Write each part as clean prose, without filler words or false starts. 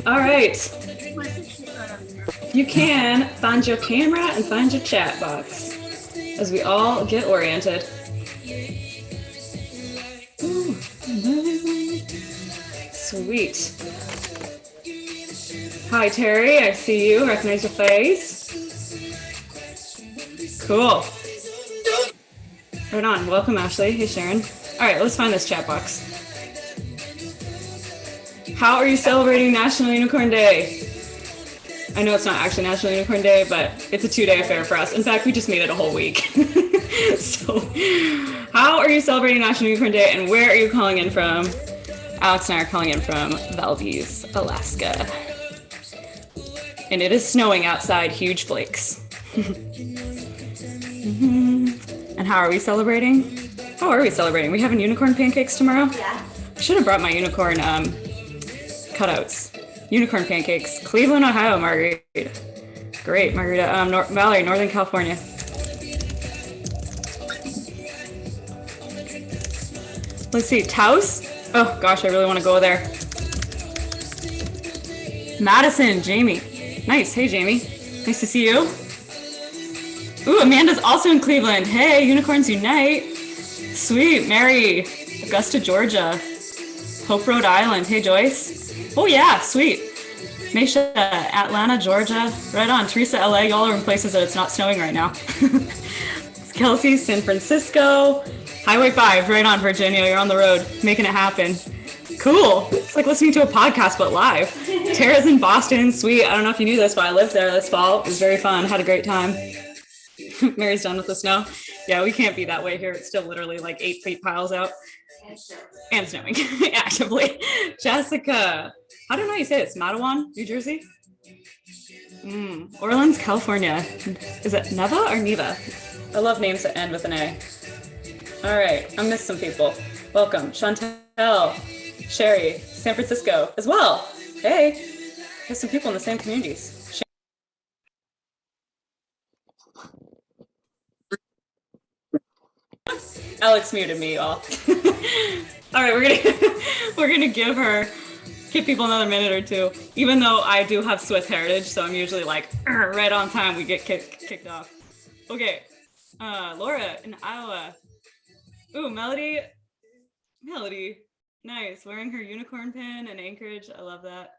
All right. You can find your camera and find your chat box as we all get oriented. Ooh. Sweet. Hi, Terry. I see you. Recognize your face. Cool. Right on. Welcome, Ashley. Hey, Sharon. All right, let's find this chat box. How are you celebrating National Unicorn Day? I know it's not actually National Unicorn Day, but it's a 2-day affair for us. In fact, we just made it a whole week. So, how are you celebrating National Unicorn Day, and where are you calling in from? Alex and I are calling in from Valdez, Alaska. And it is snowing outside, huge flakes. And how are we celebrating? How are we celebrating? We having unicorn pancakes tomorrow? Yeah. I should have brought my unicorn cutouts. Unicorn pancakes, Cleveland, Ohio, margarita. Great, margarita. Valerie, Northern California. Let's see, Taos? Oh gosh, I really want to go there. Madison, Jamie. Nice, hey Jamie. Nice to see you. Ooh, Amanda's also in Cleveland. Hey, Unicorns Unite. Sweet, Mary, Augusta, Georgia. Hope, Rhode Island. Hey, Joyce. Oh yeah, sweet. Meisha, Atlanta, Georgia. Right on. Teresa, LA. Y'all are in places that it's not snowing right now. Kelsey, San Francisco. Highway 5, right on, Virginia. You're on the road, making it happen. Cool. It's like listening to a podcast, but live. Tara's in Boston. Sweet. I don't know if you knew this, but I lived there this fall. It was very fun. Had a great time. Mary's done with the snow. Yeah, we can't be that way here. It's still literally like 8 feet piles out. And snowing actively. Jessica, I don't know how you say it. It's Matawan, New Jersey. Orleans, California. Is it Neva or Neva? I love names that end with an A. All right, I missed some people. Welcome, Chantel, Sherry, San Francisco as well. Hey, there's some people in the same communities. Alex muted me, y'all. All right, we're gonna give people another minute or two. Even though I do have Swiss heritage, so I'm usually like right on time. We get kicked off. Okay, Laura in Iowa. Ooh, Melody, nice. Wearing her unicorn pin in Anchorage. I love that.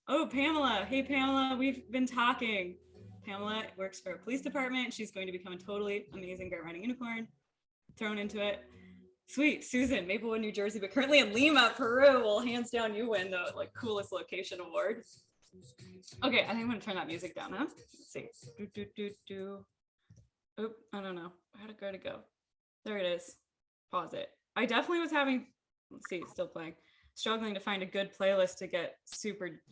Oh, Pamela. Hey, Pamela. We've been talking. Pamela works for a police department. She's going to become a totally amazing grant writing unicorn. Thrown into it. Sweet. Susan, Maplewood, New Jersey, but currently in Lima, Peru. Well, hands down, you win the like coolest location award. Okay, I think I'm gonna turn that music down, huh? Let's see. Oop, I don't know. Where'd it go? There it is. Pause it. I definitely was having, let's see, it's still playing. Struggling to find a good playlist to get super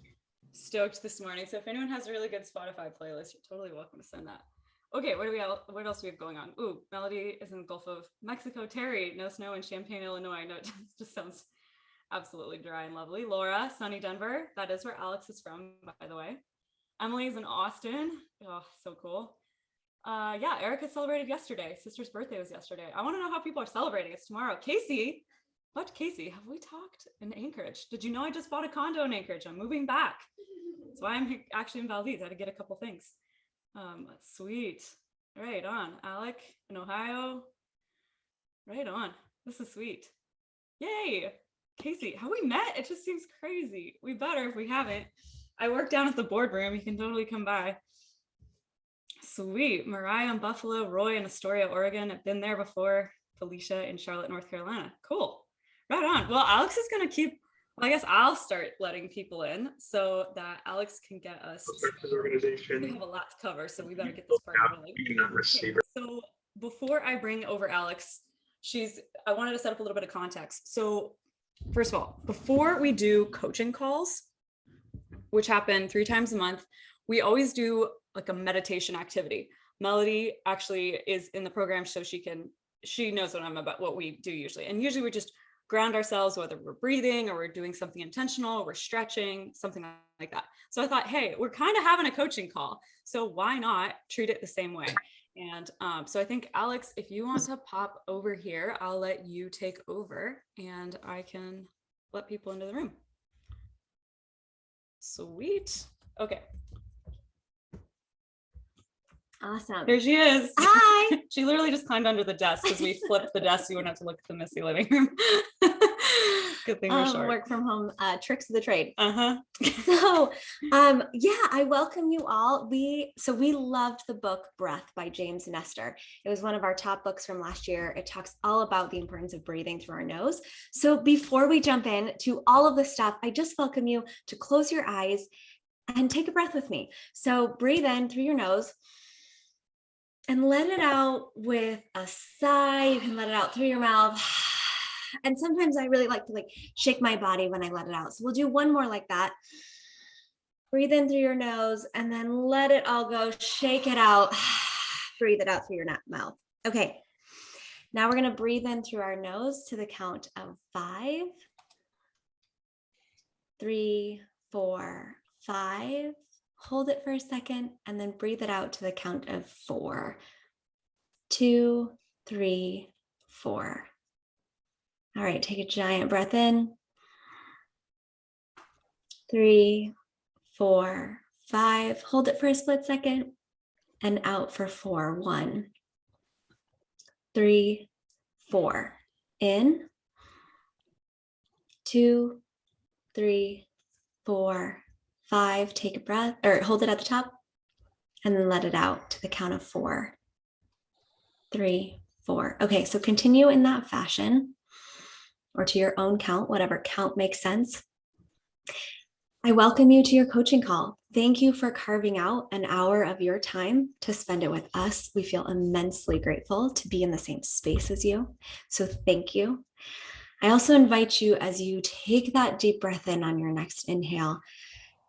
stoked this morning. So if anyone has a really good Spotify playlist, you're totally welcome to send that. Okay, what else do we have going on? Ooh, Melody is in the Gulf of Mexico. Terry, no snow in Champaign, Illinois. No, it just sounds absolutely dry and lovely. Laura, sunny Denver. That is where Alex is from, by the way. Emily's in Austin. Oh, so cool. Yeah, Erica celebrated yesterday. Sister's birthday was yesterday. I want to know how people are celebrating. It's tomorrow. Casey, what Casey? Have we talked in Anchorage? Did you know I just bought a condo in Anchorage? I'm moving back. That's why I'm actually in Valdez. I had to get a couple things. Sweet. Right on. Alec in Ohio. Right on. This is sweet. Yay. Casey, have we met? It just seems crazy. We better if we haven't. I work down at the boardroom. You can totally come by. Sweet. Mariah in Buffalo, Roy in Astoria, Oregon. I've been there before. Felicia in Charlotte, North Carolina. Cool. Right on. Well, Alex is going to keep, well, I guess I'll start letting people in so that Alex can get us. We have a lot to cover, so we better get this part rolling. Okay, so before I bring over Alex, I wanted to set up a little bit of context. So first of all, before we do coaching calls, which happen 3 times a month, we always do like a meditation activity. Melody actually is in the program, so she knows what we do usually. And usually we just ground ourselves, whether we're breathing or we're doing something intentional, we're stretching, something like that. So I thought, hey, we're kind of having a coaching call, so why not treat it the same way? And so I think, Alex, if you want to pop over here, I'll let you take over and I can let people into the room. Sweet. Okay. Awesome. There she is. Hi. She literally just climbed under the desk because we flipped the desk so you wouldn't have to look at the messy living room. Good thing we're short. Work from home tricks of the trade. Uh-huh. So yeah, I welcome you all. We loved the book Breath by James Nestor. It was one of our top books from last year. It talks all about the importance of breathing through our nose. So before we jump in to all of this stuff, I just welcome you to close your eyes and take a breath with me. So breathe in through your nose and let it out with a sigh. You can let it out through your mouth. And sometimes I really like to shake my body when I let it out. So we'll do one more like that. Breathe in through your nose and then let it all go. Shake it out. Breathe it out through your mouth. Okay. Now we're going to breathe in through our nose to the count of 5, 3, 4, 5. Hold it for a second and then breathe it out to the count of 4, 2, 3, 4. All right, take a giant breath in. 3, 4, 5. Hold it for a split second and out for 4. 1, 3, 4. In. 2, 3, 4, 5. Take a breath or hold it at the top and then let it out to the count of 4, 3, 4. Okay, so continue in that fashion or to your own count, whatever count makes sense. I welcome you to your coaching call. Thank you for carving out an hour of your time to spend it with us. We feel immensely grateful to be in the same space as you. So thank you. I also invite you, as you take that deep breath in on your next inhale,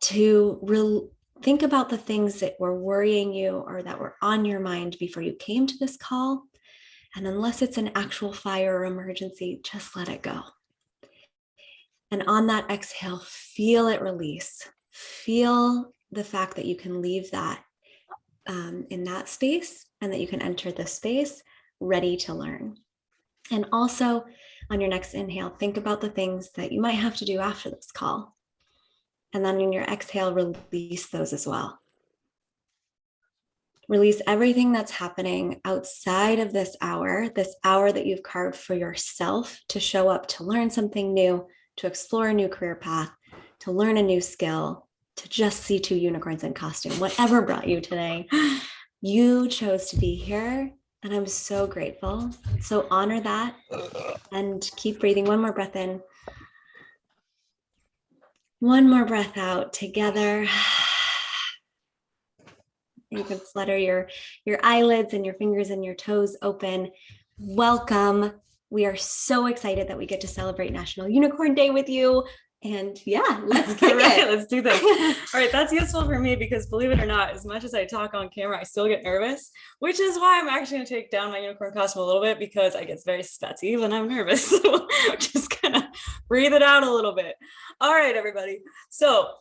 to think about the things that were worrying you or that were on your mind before you came to this call. And unless it's an actual fire or emergency, just let it go. And on that exhale, feel it release. Feel the fact that you can leave that in that space and that you can enter this space ready to learn. And also on your next inhale, think about the things that you might have to do after this call. And then in your exhale, release those as well. Release everything that's happening outside of this hour that you've carved for yourself to show up, to learn something new, to explore a new career path, to learn a new skill, to just see 2 unicorns in costume, whatever brought you today. You chose to be here, and I'm so grateful. So honor that and keep breathing. One more breath in. One more breath out together. You can flutter your eyelids and your fingers and your toes open. Welcome. We are so excited that we get to celebrate National Unicorn Day with you. And yeah, let's kick it. Let's do this. All right, that's useful for me because believe it or not, as much as I talk on camera, I still get nervous, which is why I'm actually going to take down my unicorn costume a little bit because I get very spetsy when I'm nervous. So I'm just going to breathe it out a little bit. All right, everybody. So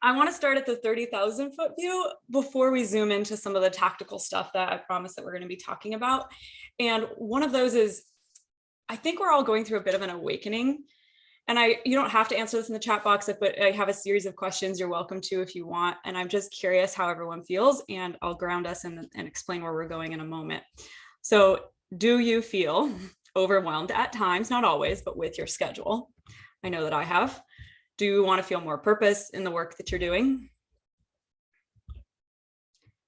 I want to start at the 30,000 foot view before we zoom into some of the tactical stuff that I promised that we're going to be talking about. And one of those is, I think we're all going through a bit of an awakening. And you don't have to answer this in the chat box, but I have a series of questions you're welcome to if you want. And I'm just curious how everyone feels, and I'll ground us and explain where we're going in a moment. So do you feel overwhelmed at times, not always, but with your schedule? I know that I have. Do you want to feel more purpose in the work that you're doing?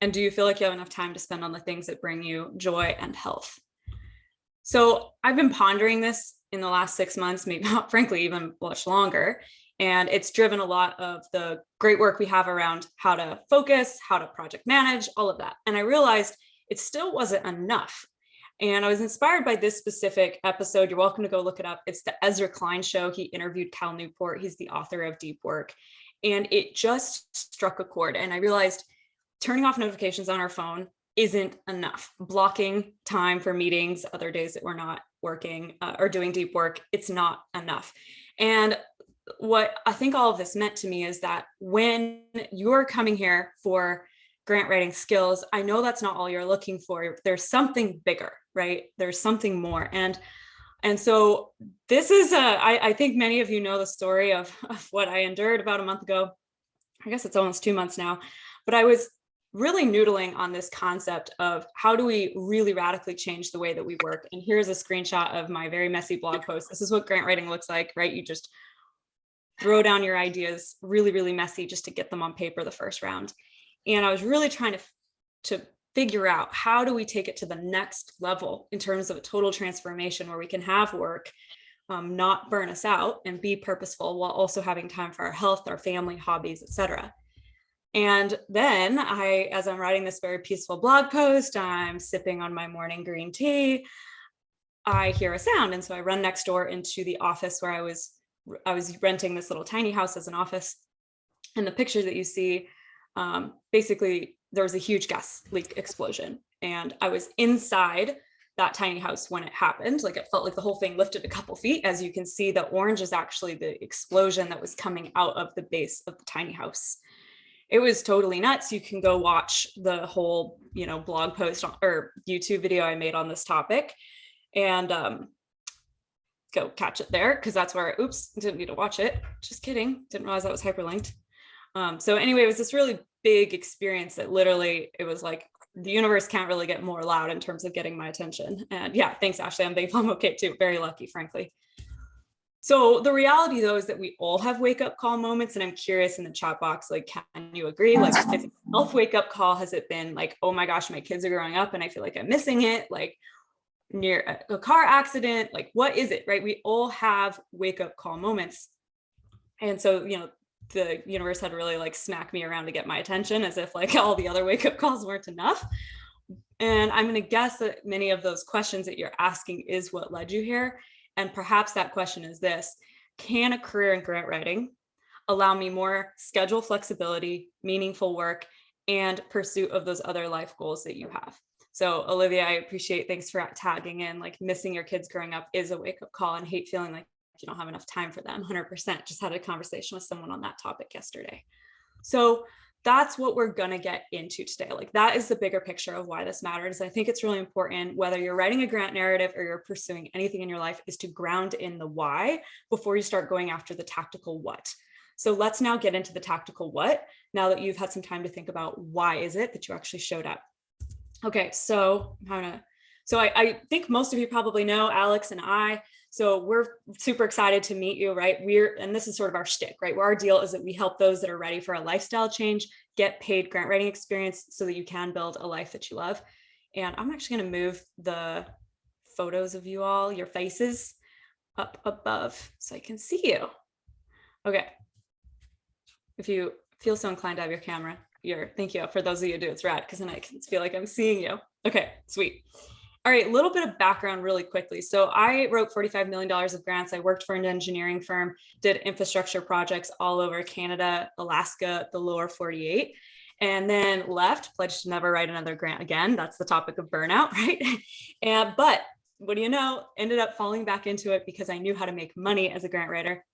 And do you feel like you have enough time to spend on the things that bring you joy and health? So I've been pondering this in the last 6 months, maybe not, frankly, even much longer. And it's driven a lot of the great work we have around how to focus, how to project manage, all of that. And I realized it still wasn't enough. And I was inspired by this specific episode. You're welcome to go look it up. It's the Ezra Klein show. He interviewed Cal Newport. He's the author of Deep Work. And it just struck a chord. And I realized turning off notifications on our phone isn't enough. Blocking time for meetings, other days that we're not working or doing deep work, it's not enough. And what I think all of this meant to me is that when you're coming here for grant writing skills, I know that's not all you're looking for. There's something bigger, right? There's something more. And so this is I think many of you know the story of what I endured about a month ago. I guess it's almost 2 months now, but I was really noodling on this concept of how do we really radically change the way that we work. And here's a screenshot of my very messy blog post. This is what grant writing looks like, right? You just throw down your ideas really, really messy just to get them on paper the first round. And I was really trying to figure out how do we take it to the next level in terms of a total transformation where we can have work not burn us out and be purposeful while also having time for our health, our family, hobbies, etc. And then as I'm writing this very peaceful blog post, I'm sipping on my morning green tea, I hear a sound. And so I run next door into the office where I was renting this little tiny house as an office. And the picture that you see, basically there was a huge gas leak explosion. And I was inside that tiny house when it happened. Like, it felt like the whole thing lifted a couple feet. As you can see, the orange is actually the explosion that was coming out of the base of the tiny house. It was totally nuts. You can go watch the whole, blog post or YouTube video I made on this topic, and go catch it there, because that's where didn't need to watch it. Just kidding. Didn't realize that was hyperlinked. So anyway, it was this really big experience that literally, it was like the universe can't really get more loud in terms of getting my attention. And yeah, thanks, Ashley. I'm okay too. Very lucky, frankly. So the reality though is that we all have wake up call moments. And I'm curious in the chat box, like, can you agree? Like, if self wake up call, has it been like, oh my gosh, my kids are growing up and I feel like I'm missing it? Like, near a car accident, like, what is it, right? We all have wake up call moments. And so, the universe had to really like smack me around to get my attention, as if like all the other wake up calls weren't enough. And I'm going to guess that many of those questions that you're asking is what led you here. And perhaps that question is this: can a career in grant writing allow me more schedule flexibility, meaningful work, and pursuit of those other life goals that you have? So Olivia, I appreciate, thanks for tagging in, like, missing your kids growing up is a wake up call, and hate feeling like you don't have enough time for them. 100%. Just had a conversation with someone on that topic yesterday. So that's what we're going to get into today. Like, that is the bigger picture of why this matters. I think it's really important, whether you're writing a grant narrative or you're pursuing anything in your life, is to ground in the why before you start going after the tactical what. So let's now get into the tactical what, now that you've had some time to think about why is it that you actually showed up. Okay, so I think most of you probably know Alex and I. So we're super excited to meet you, right? And this is sort of our shtick, right? Where our deal is that we help those that are ready for a lifestyle change get paid grant writing experience so that you can build a life that you love. And I'm actually going to move the photos of you all, your faces, up above so I can see you. Okay. If you feel so inclined to have your camera, thank you. For those of you who do, it's rad, because then I can feel like I'm seeing you. Okay, sweet. All right, a little bit of background really quickly. So I wrote $45 million of grants. I worked for an engineering firm, did infrastructure projects all over Canada, Alaska, the lower 48, and then left, pledged to never write another grant again. That's the topic of burnout, right? But what do you know, ended up falling back into it because I knew how to make money as a grant writer,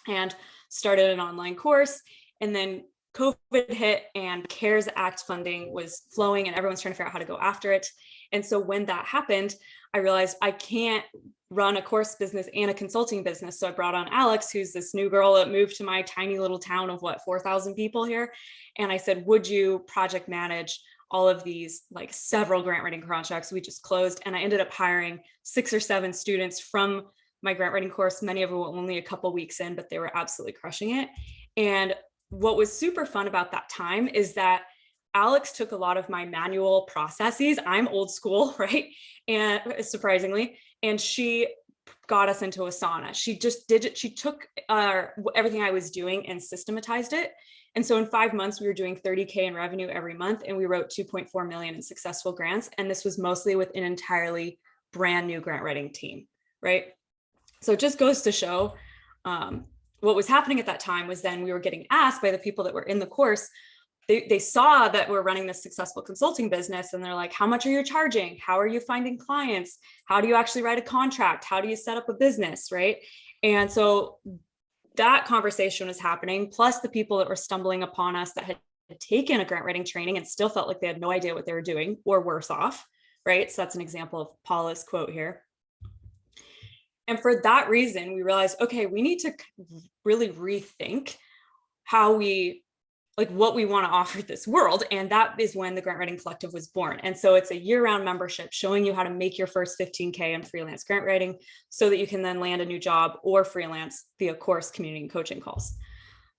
and started an online course. And then COVID hit and CARES Act funding was flowing and everyone's trying to figure out how to go after it. And so when that happened, I realized I can't run a course business and a consulting business. So I brought on Alex, who's this new girl that moved to my tiny little town of 4,000 people here. And I said, would you project manage all of these, like, several grant writing contracts we just closed? And I ended up hiring 6 or 7 students from my grant writing course. Many of them were only a couple weeks in, but they were absolutely crushing it. And what was super fun about that time is that Alex took a lot of my manual processes. I'm old school, right? And surprisingly, and she got us into Asana. She just did it. She took everything I was doing and systematized it. And so in 5 months, we were doing 30K in revenue every month, and we wrote 2.4 million in successful grants. And this was mostly with an entirely brand new grant writing team, right? So it just goes to show what was happening at that time was then we were getting asked by the people that were in the course. They saw that we're running this successful consulting business, and they're like, how much are you charging? How are you finding clients? How do you actually write a contract? How do you set up a business, right? And so that conversation was happening, plus the people that were stumbling upon us that had taken a grant writing training and still felt like they had no idea what they were doing, or worse off, right? So that's an example of Paula's quote here. And for that reason, we realized, okay, we need to really rethink how we like what we want to offer this world. And that is when the Grant Writing Collective was born. And so it's a year-round membership showing you how to make your first 15K in freelance grant writing so that you can then land a new job or freelance via course, community, and coaching calls.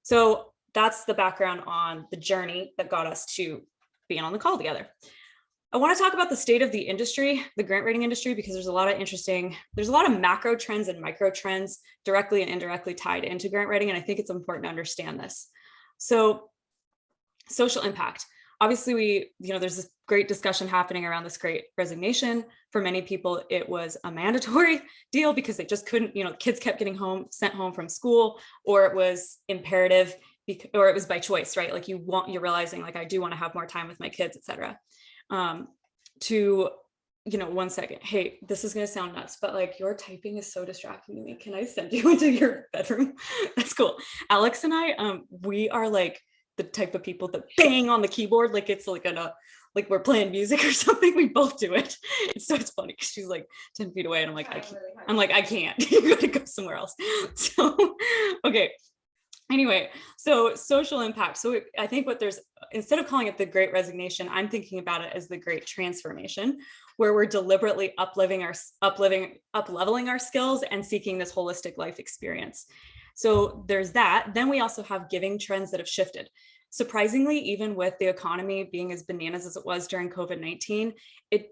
So that's the background on the journey that got us to being on the call together. I want to talk about the state of the industry, the grant writing industry, because there's a lot of macro trends and micro trends directly and indirectly tied into grant writing. And I think it's important to understand this. So social impact. Obviously, there's this great discussion happening around this great resignation. For many people, it was a mandatory deal because they just couldn't, kids kept getting sent home from school, or it was imperative, or it was by choice, right? Like you're realizing like, I do want to have more time with my kids, et cetera. One second. Hey, this is going to sound nuts, but like your typing is so distracting to me. Can I send you into your bedroom? That's cool. Alex and I, we are like the type of people that bang on the keyboard like it's like like we're playing music or something. We both do it. So it's funny because she's like 10 feet away and I'm like, I can't. You gotta go somewhere else. So, okay. Anyway, so social impact. So I think instead of calling it the Great Resignation, I'm thinking about it as the Great Transformation, where we're deliberately up-leveling our skills and seeking this holistic life experience. So there's that. Then we also have giving trends that have shifted. Surprisingly, even with the economy being as bananas as it was during COVID-19,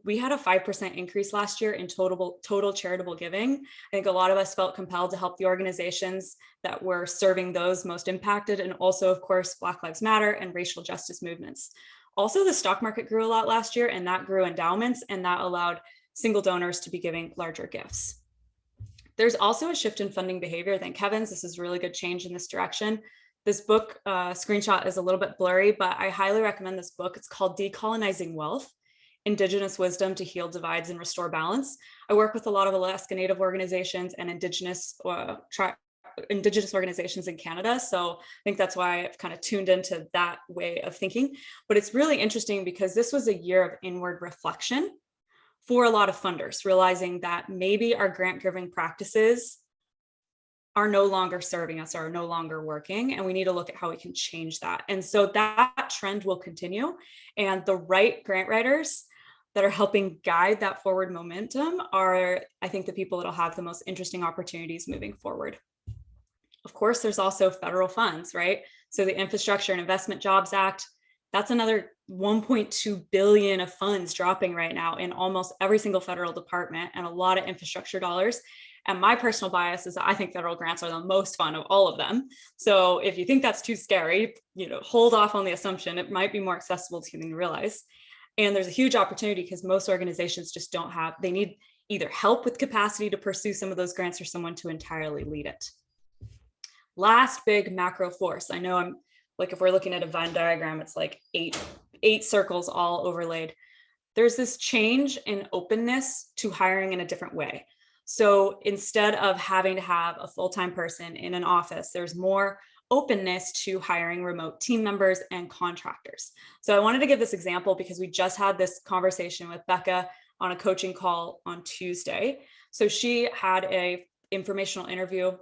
we had a 5% increase last year in total charitable giving. I think a lot of us felt compelled to help the organizations that were serving those most impacted, and also, of course, Black Lives Matter and racial justice movements. Also, the stock market grew a lot last year, and that grew endowments, and that allowed single donors to be giving larger gifts. There's also a shift in funding behavior. Thank heavens, this is really good change in this direction. This book screenshot is a little bit blurry, but I highly recommend this book. It's called Decolonizing Wealth: Indigenous Wisdom to Heal Divides and Restore Balance. I work with a lot of Alaska Native organizations and Indigenous organizations in Canada. So I think that's why I've kind of tuned into that way of thinking. But it's really interesting because this was a year of inward reflection for a lot of funders, realizing that maybe our grant giving practices are no longer serving us, are no longer working, and we need to look at how we can change that. And so that trend will continue, and the right grant writers that are helping guide that forward momentum are, I think, the people that'll have the most interesting opportunities moving forward. Of course, there's also federal funds, right? So the Infrastructure and Investment Jobs Act, that's another 1.2 billion of funds dropping right now in almost every single federal department, and a lot of infrastructure dollars. And my personal bias is that I think federal grants are the most fun of all of them. So if you think that's too scary, hold off on the assumption. It might be more accessible to you than you realize. And there's a huge opportunity because most organizations just they need either help with capacity to pursue some of those grants or someone to entirely lead it. Last big macro force. I know I'm like, if we're looking at a Venn diagram, it's like eight circles all overlaid. There's this change in openness to hiring in a different way. So instead of having to have a full-time person in an office, there's more openness to hiring remote team members and contractors. So I wanted to give this example because we just had this conversation with Becca on a coaching call on Tuesday. So she had a informational interview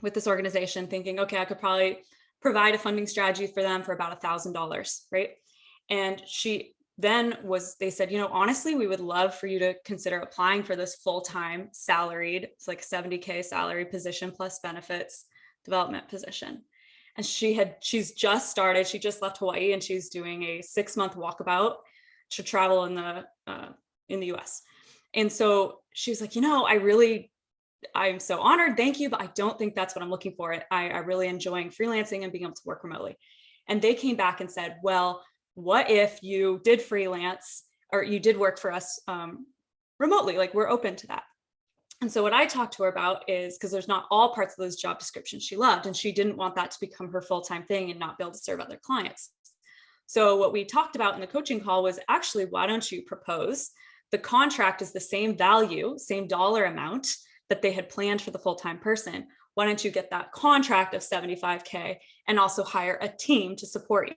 with this organization thinking, okay, I could probably provide a funding strategy for them for about $1,000, right? And they said, honestly, we would love for you to consider applying for this full-time salaried, it's like 70K salary position plus benefits development position. And she's just started, she just left Hawaii, and she's doing a 6-month walkabout to travel in the US. And so she was like, I'm so honored, thank you, but I don't think that's what I'm looking for. I really enjoying freelancing and being able to work remotely. And they came back and said, well, what if you did freelance or you did work for us remotely? Like, we're open to that. And so what I talked to her about is, because there's not all parts of those job descriptions she loved, and she didn't want that to become her full-time thing and not be able to serve other clients. So what we talked about in the coaching call was actually, why don't you propose the contract is the same value, same dollar amount that they had planned for the full-time person. Why don't you get that contract of 75K and also hire a team to support you?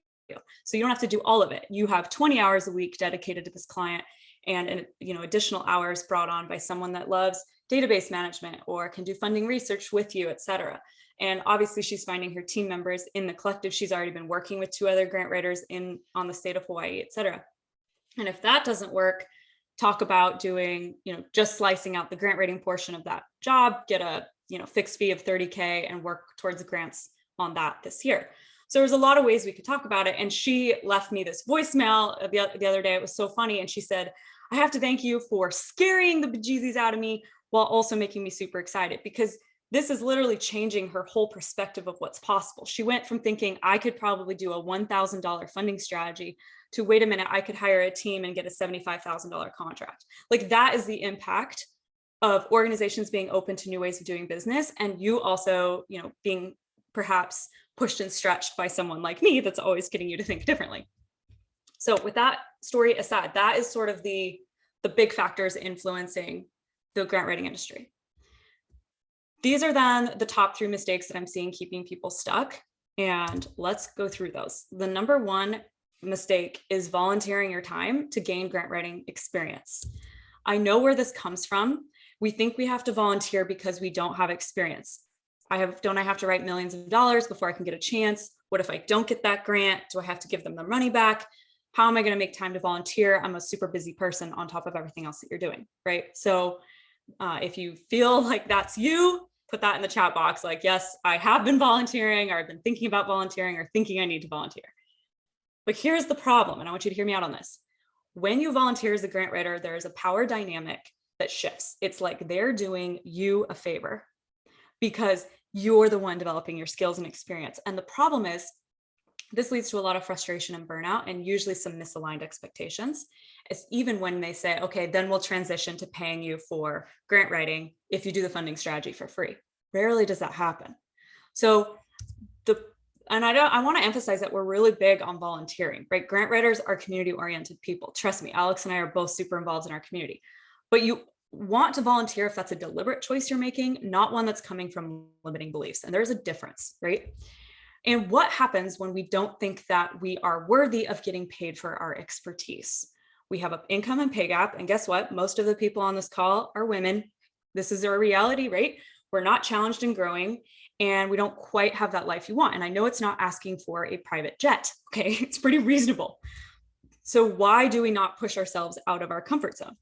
So you don't have to do all of it. You have 20 hours a week dedicated to this client, and additional hours brought on by someone that loves database management or can do funding research with you, et cetera. And obviously she's finding her team members in the collective. She's already been working with 2 other grant writers on the state of Hawaii, et cetera. And if that doesn't work, talk about doing, just slicing out the grant writing portion of that job, get a, fixed fee of $30K and work towards grants on that this year. So there's a lot of ways we could talk about it. And she left me this voicemail the other day. It was so funny. And she said, I have to thank you for scaring the bejesus out of me while also making me super excited, because this is literally changing her whole perspective of what's possible. She went from thinking I could probably do a $1,000 funding strategy to, wait a minute, I could hire a team and get a $75,000 contract. Like, that is the impact of organizations being open to new ways of doing business. And you also, being perhaps pushed and stretched by someone like me that's always getting you to think differently. So with that story aside, that is sort of the big factors influencing the grant writing industry. These are then the top 3 mistakes that I'm seeing keeping people stuck. And let's go through those. The number 1 mistake is volunteering your time to gain grant writing experience. I know where this comes from. We think we have to volunteer because we don't have experience. Don't I have to write millions of dollars before I can get a chance? What if I don't get that grant? Do I have to give them the money back? How am I going to make time to volunteer? I'm a super busy person on top of everything else that you're doing, right? So if you feel like that's you, put that in the chat box. Like, yes, I have been volunteering, or I've been thinking about volunteering, or thinking I need to volunteer. But here's the problem, and I want you to hear me out on this. When you volunteer as a grant writer, there is a power dynamic that shifts. It's like they're doing you a favor because you're the one developing your skills and experience. And the problem is, this leads to a lot of frustration and burnout, and usually some misaligned expectations. It's even when they say, okay, then we'll transition to paying you for grant writing if you do the funding strategy for free. Rarely does that happen. So I want to emphasize that we're really big on volunteering, right? Grant writers are community-oriented people. Trust me, Alex and I are both super involved in our community. But you want to volunteer if that's a deliberate choice you're making, not one that's coming from limiting beliefs. And there's a difference, right? And what happens when we don't think that we are worthy of getting paid for our expertise? We have an income and pay gap. And guess what? Most of the people on this call are women. This is our reality, right? We're not challenged and growing, and we don't quite have that life you want. And I know it's not asking for a private jet, okay? It's pretty reasonable. So why do we not push ourselves out of our comfort zone?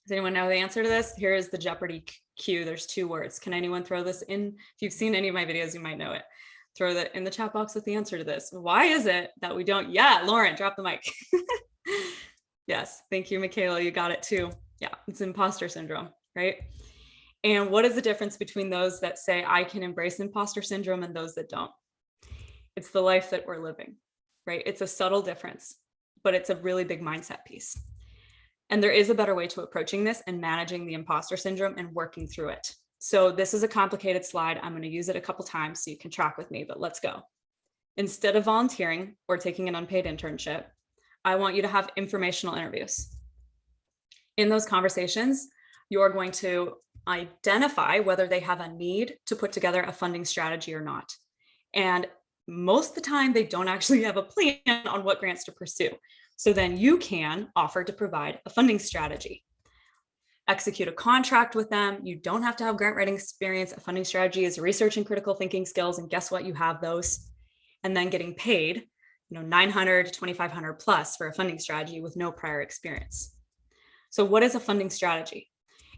Does anyone know the answer to this? Here is the Jeopardy cue. There's 2 words. Can anyone throw this in? If you've seen any of my videos, you might know it. Throw that in the chat box with the answer to this. Why is it that we don't? Yeah, Lauren, drop the mic. Yes, thank you, Michaela. You got it too. Yeah, it's imposter syndrome, right? And what is the difference between those that say I can embrace imposter syndrome and those that don't? It's the life that we're living, right? It's a subtle difference, but it's a really big mindset piece. And there is a better way to approaching this and managing the imposter syndrome and working through it. So this is a complicated slide. I'm going to use it a couple times so you can track with me, but let's go. Instead of volunteering or taking an unpaid internship, I want you to have informational interviews. In those conversations, you're going to identify whether they have a need to put together a funding strategy or not. And most of the time, they don't actually have a plan on what grants to pursue. So then you can offer to provide a funding strategy. Execute a contract with them. You don't have to have grant writing experience. A funding strategy is research and critical thinking skills. And guess what? You have those. And then getting paid, $900 to $2,500 plus for a funding strategy with no prior experience. So what is a funding strategy?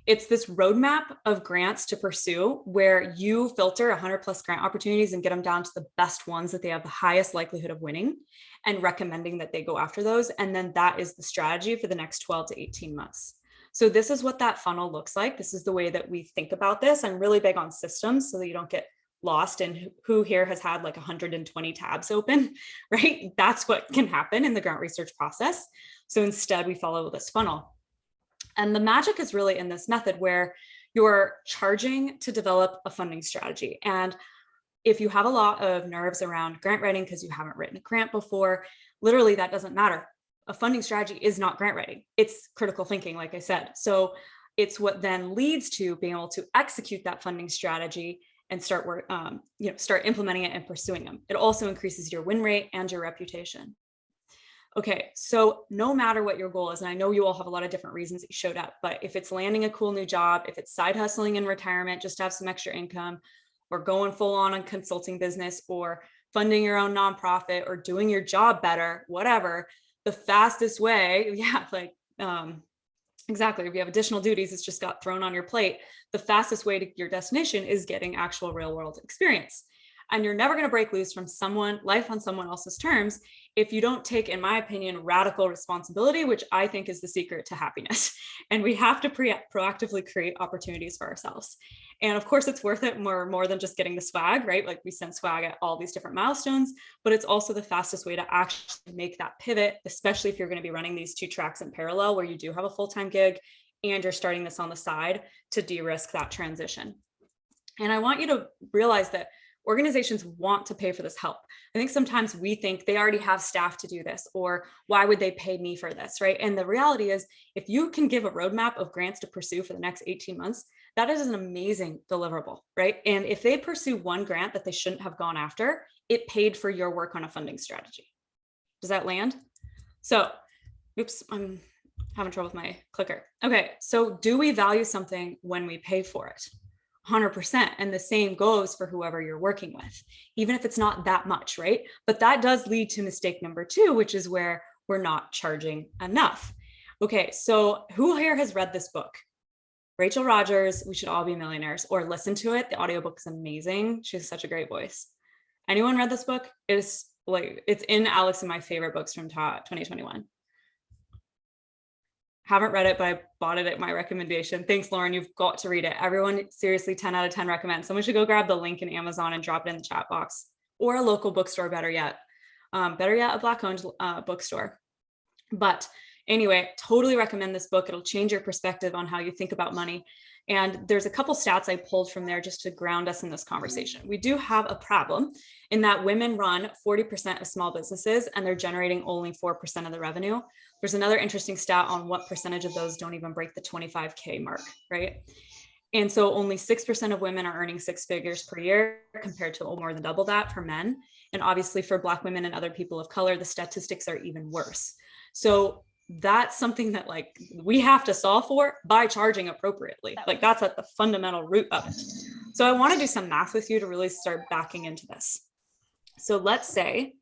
It's this roadmap of grants to pursue where you filter 100 plus grant opportunities and get them down to the best ones that they have the highest likelihood of winning and recommending that they go after those. And then that is the strategy for the next 12 to 18 months. So this is what that funnel looks like. This is the way that we think about this. I'm really big on systems so that you don't get lost in who here has had like 120 tabs open, right? That's what can happen in the grant research process. So instead we follow this funnel. And the magic is really in this method where you're charging to develop a funding strategy. And if you have a lot of nerves around grant writing because you haven't written a grant before, literally that doesn't matter. A funding strategy is not grant writing. It's critical thinking, like I said. So it's what then leads to being able to execute that funding strategy and start implementing it and pursuing them. It also increases your win rate and your reputation. Okay, so no matter what your goal is, and I know you all have a lot of different reasons that you showed up, but if it's landing a cool new job, if it's side hustling in retirement, just to have some extra income, or going full on consulting business or funding your own nonprofit or doing your job better, whatever, the fastest way, exactly. If you have additional duties, it's just got thrown on your plate. The fastest way to your destination is getting actual real world experience. And you're never going to break loose from life on someone else's terms if you don't take, in my opinion, radical responsibility, which I think is the secret to happiness. And we have to proactively create opportunities for ourselves. And of course, it's worth it more than just getting the swag, right? Like we send swag at all these different milestones, but it's also the fastest way to actually make that pivot, especially if you're going to be running these two tracks in parallel where you do have a full-time gig and you're starting this on the side to de-risk that transition. And I want you to realize that organizations want to pay for this help. I think sometimes we think they already have staff to do this, or why would they pay me for this, right? And the reality is, if you can give a roadmap of grants to pursue for the next 18 months, that is an amazing deliverable, right? And if they pursue one grant that they shouldn't have gone after, it paid for your work on a funding strategy. Does that land? So, oops, I'm having trouble with my clicker. Okay, so do we value something when we pay for it? 100%. And the same goes for whoever you're working with, even if it's not that much, right? But that does lead to mistake number 2, which is where we're not charging enough. Okay, so who here has read this book? Rachel Rogers, We Should All Be Millionaires, or listen to it. The audiobook is amazing. She has such a great voice. Anyone read this book? It's in Alex and my favorite books from 2021. Haven't read it, but I bought it at my recommendation. Thanks, Lauren. You've got to read it. Everyone, seriously, 10 out of 10 recommend. Someone should go grab the link in Amazon and drop it in the chat box, or a local bookstore, better yet, a Black-owned bookstore. But anyway, totally recommend this book. It'll change your perspective on how you think about money. And there's a couple stats I pulled from there just to ground us in this conversation. We do have a problem in that women run 40% of small businesses and they're generating only 4% of the revenue. There's another interesting stat on what percentage of those don't even break the 25K mark, right? And so only 6% of women are earning 6 figures per year compared to more than double that for men. And obviously for Black women and other people of color, the statistics are even worse. So that's something that we have to solve for by charging appropriately. That's at the fundamental root of it. So I want to do some math with you to really start backing into this. So let's say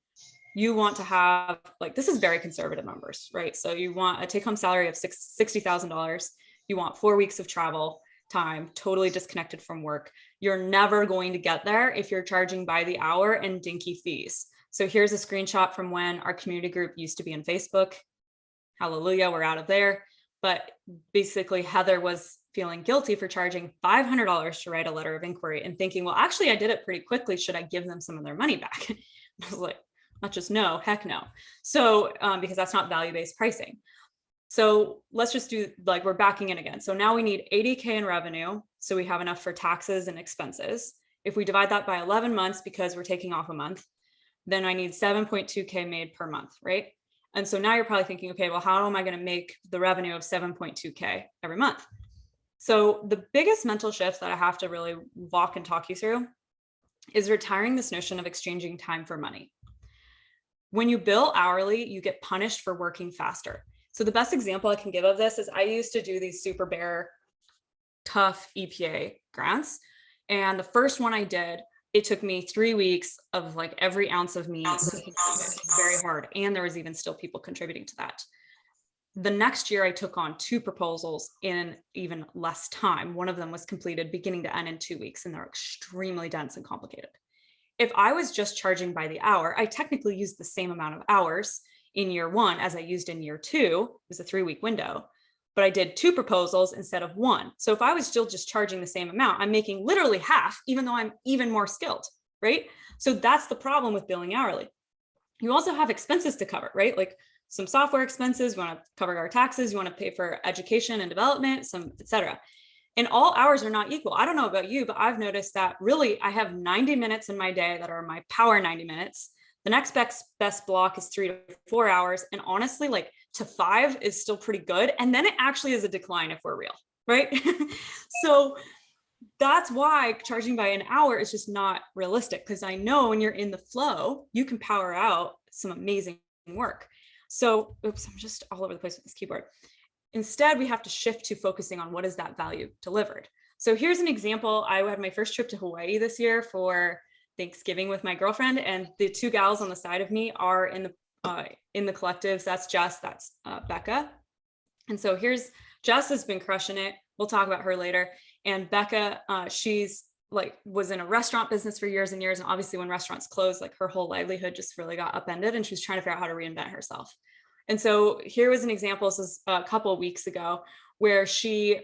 you want to have, this is very conservative numbers, right? So you want a take-home salary of $60,000. You want 4 weeks of travel time, totally disconnected from work. You're never going to get there if you're charging by the hour and dinky fees. So here's a screenshot from when our community group used to be in Facebook. Hallelujah, we're out of there. But basically, Heather was feeling guilty for charging $500 to write a letter of inquiry and thinking, well, actually, I did it pretty quickly. Should I give them some of their money back? I was like, not just no, heck no. So because that's not value-based pricing. So let's just do, we're backing in again. So now we need 80K in revenue. So we have enough for taxes and expenses. If we divide that by 11 months, because we're taking off a month, then I need 7.2K made per month, right? And so now you're probably thinking, okay, well, how am I going to make the revenue of 7.2K every month? So the biggest mental shift that I have to really walk and talk you through is retiring this notion of exchanging time for money. When you bill hourly, you get punished for working faster. So the best example I can give of this is I used to do these super bare, tough EPA grants. And the first one I did, it took me 3 weeks of every ounce of me. Very hard. And there was even still people contributing to that. The next year I took on 2 proposals in even less time. One of them was completed beginning to end in 2 weeks, and they're extremely dense and complicated. If I was just charging by the hour, I technically used the same amount of hours in year 1 as I used in year 2. It was a 3-week window, but I did 2 proposals instead of 1. So if I was still just charging the same amount, I'm making literally half, even though I'm even more skilled, right? So that's the problem with billing hourly. You also have expenses to cover, right? Some software expenses, you want to cover our taxes, you want to pay for education and development, some, et cetera. And all hours are not equal. I don't know about you, but I've noticed that really I have 90 minutes in my day that are my power 90 minutes. The next best block is 3 to 4 hours. And honestly, to 5 is still pretty good. And then it actually is a decline if we're real, right? So that's why charging by an hour is just not realistic, because I know when you're in the flow, you can power out some amazing work. So, oops, I'm just all over the place with this keyboard. Instead, we have to shift to focusing on what is that value delivered. So here's an example. I had my first trip to Hawaii this year for Thanksgiving with my girlfriend, and the two gals on the side of me are in the collectives. That's Jess, that's Becca. And so here's Jess has been crushing it. We'll talk about her later. And Becca, she's like was in a restaurant business for years and years. And obviously when restaurants closed, like her whole livelihood just really got upended, and she was trying to figure out how to reinvent herself. And so here was an example. This is a couple of weeks ago where she,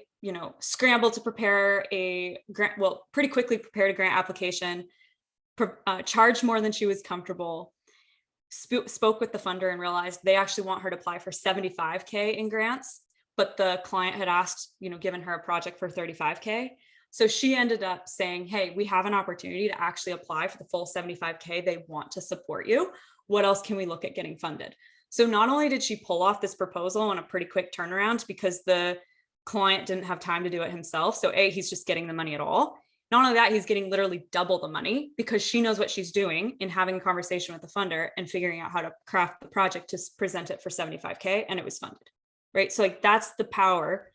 scrambled to prepare a grant, pretty quickly prepared a grant application, charged more than she was comfortable, spoke with the funder and realized they actually want her to apply for 75K in grants, but the client had asked, given her a project for 35K. So she ended up saying, hey, we have an opportunity to actually apply for the full 75K. They want to support you. What else can we look at getting funded? So not only did she pull off this proposal on a pretty quick turnaround because the client didn't have time to do it himself. So he's just getting the money at all. Not only that, he's getting literally double the money because she knows what she's doing in having a conversation with the funder and figuring out how to craft the project to present it for 75K, and it was funded, right? So that's the power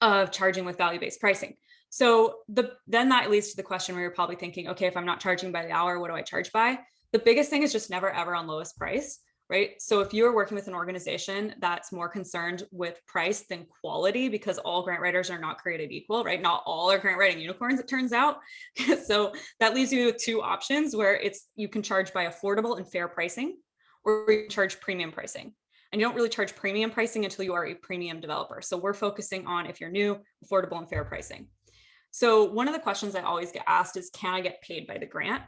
of charging with value-based pricing. So then that leads to the question where you're probably thinking, okay, if I'm not charging by the hour, what do I charge by? The biggest thing is just never ever on lowest price, right? So if you are working with an organization that's more concerned with price than quality, because all grant writers are not created equal, right? Not all are grant writing unicorns, it turns out. So that leaves you with two options where you can charge by affordable and fair pricing, or you can charge premium pricing. And you don't really charge premium pricing until you are a premium developer. So we're focusing on, if you're new, affordable and fair pricing. So one of the questions I always get asked is, can I get paid by the grant?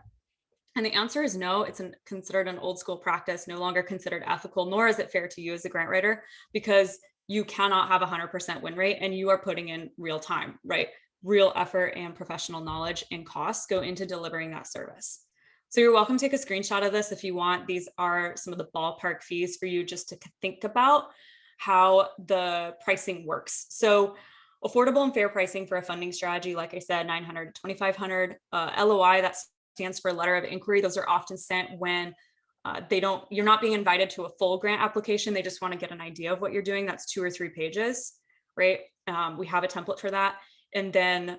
And the answer is no. It's considered an old school practice, no longer considered ethical, nor is it fair to you as a grant writer, because you cannot have 100% win rate and you are putting in real time, right? Real effort and professional knowledge and costs go into delivering that service. So you're welcome to take a screenshot of this if you want. These are some of the ballpark fees for you just to think about how the pricing works. So affordable and fair pricing for a funding strategy, like I said, 900 to 2,500. LOI, that stands for letter of inquiry. Those are often sent when you're not being invited to a full grant application. They just want to get an idea of what you're doing. That's 2 or 3 pages, right? We have a template for that. And then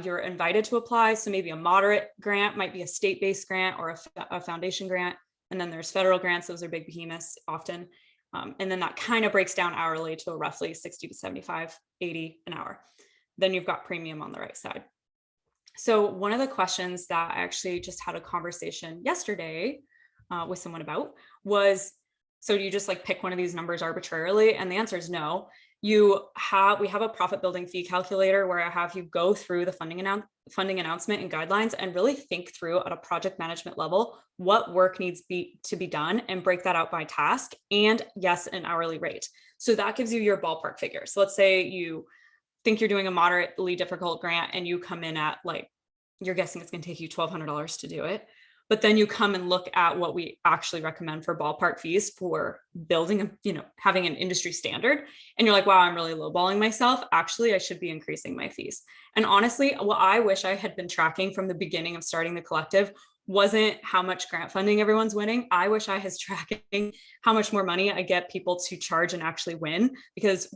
you're invited to apply. So maybe a moderate grant might be a state-based grant or a foundation grant. And then there's federal grants. Those are big behemoths often. And then that kind of breaks down hourly to a roughly 60 to 75, 80 an hour. Then you've got premium on the right side. So one of the questions that I actually just had a conversation yesterday with someone about was, so do you just pick one of these numbers arbitrarily? And the answer is no. We have a profit building fee calculator where I have you go through the funding announcement and guidelines and really think through at a project management level what work needs to be done and break that out by task, and yes, an hourly rate. So that gives you your ballpark figure. So let's say you think you're doing a moderately difficult grant and you come in at you're guessing it's going to take you $1,200 to do it. But then you come and look at what we actually recommend for ballpark fees for building, having an industry standard. And you're like, wow, I'm really lowballing myself. Actually, I should be increasing my fees. And honestly, what I wish I had been tracking from the beginning of starting the collective wasn't how much grant funding everyone's winning. I wish I was tracking how much more money I get people to charge and actually win, because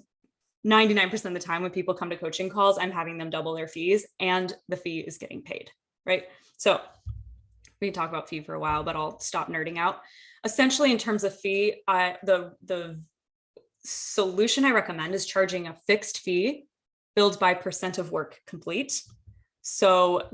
99% of the time when people come to coaching calls, I'm having them double their fees and the fee is getting paid, right? So we can talk about fee for a while, but I'll stop nerding out. Essentially, in terms of fee, the solution I recommend is charging a fixed fee billed by percent of work complete. So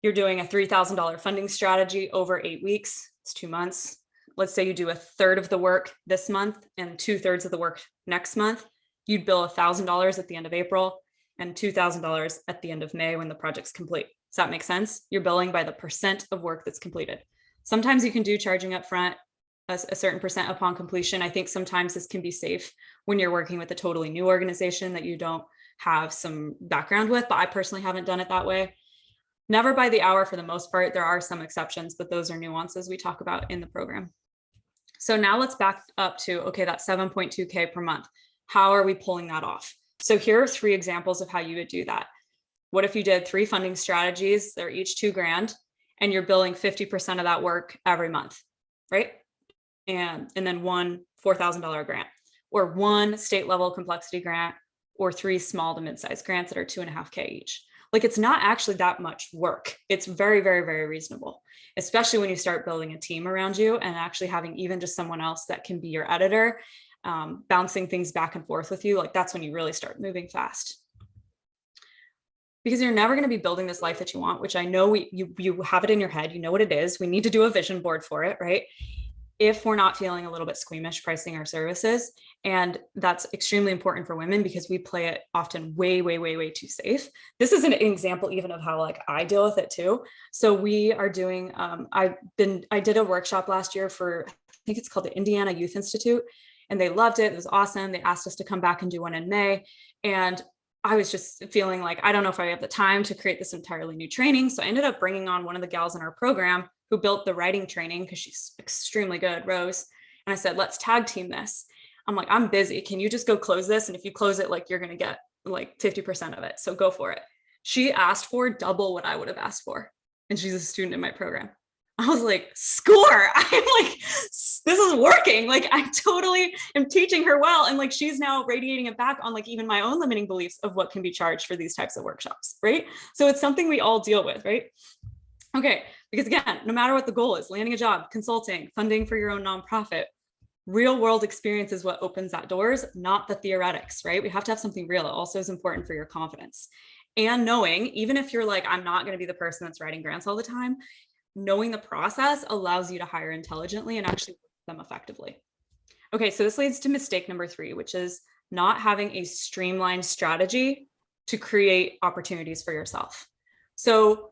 you're doing a $3,000 funding strategy over 8 weeks, it's 2 months. Let's say you do a third of the work this month and 2/3 of the work next month. You'd bill $1,000 at the end of April and $2,000 at the end of May when the project's complete. Does that make sense? You're billing by the percent of work that's completed. Sometimes you can do charging up front a certain percent upon completion. I think sometimes this can be safe when you're working with a totally new organization that you don't have some background with, but I personally haven't done it that way. Never by the hour for the most part. There are some exceptions, but those are nuances we talk about in the program. So now let's back up to, okay, that's 7.2K per month. How are we pulling that off? So here are 3 examples of how you would do that. What if you did 3 funding strategies? They're each $2,000 and you're billing 50% of that work every month, right? And then one $4,000 grant, or one state level complexity grant, or 3 small to mid-sized grants that are 2.5K each. Like, it's not actually that much work. It's very, very, very reasonable, especially when you start building a team around you and actually having even just someone else that can be your editor, bouncing things back and forth with you. Like, that's when you really start moving fast. Because you're never going to be building this life that you want, which I know you have it in your head. You know what it is. We need to do a vision board for it, right? If we're not feeling a little bit squeamish pricing our services. And that's extremely important for women because we play it often way, way, way, way too safe. This is an example even of how like I deal with it too. So we are doing, I did a workshop last year for, I think it's called the Indiana Youth Institute, and they loved it. It was awesome. They asked us to come back and do one in May. And I was just feeling like, I don't know if I have the time to create this entirely new training. So I ended up bringing on one of the gals in our program who built the writing training because she's extremely good, Rose. And I said, let's tag team this. I'm like, I'm busy. Can you just go close this? And if you close it, like, you're going to get like 50% of it. So go for it. She asked for double what I would have asked for. And she's a student in my program. I was like, score. I'm like, this is working. Like, I totally am teaching her well. And like, she's now radiating it back on like even my own limiting beliefs of what can be charged for these types of workshops, right? So it's something we all deal with, right? Okay, because again, no matter what the goal is, landing a job, consulting, funding for your own nonprofit, real world experience is what opens that doors, not the theoretics, right? We have to have something real. It also is important for your confidence. And knowing, even if you're like, I'm not going to be the person that's writing grants all the time, knowing the process allows you to hire intelligently and actually work them effectively. Okay, so this leads to mistake number 3, which is not having a streamlined strategy to create opportunities for yourself. So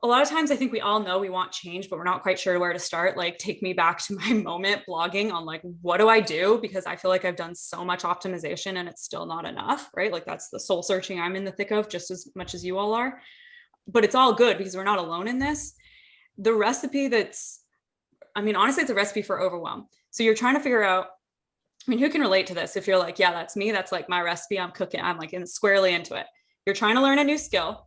a lot of times I think we all know we want change, but we're not quite sure where to start. Like, take me back to my moment blogging on like, what do I do? Because I feel like I've done so much optimization and it's still not enough, right? Like, that's the soul searching I'm in the thick of just as much as you all are. But it's all good because we're not alone in this. The recipe honestly, it's a recipe for overwhelm. So you're trying to figure out, who can relate to this? If you're like, yeah, that's me. That's like my recipe. I'm cooking. I'm like squarely into it. You're trying to learn a new skill.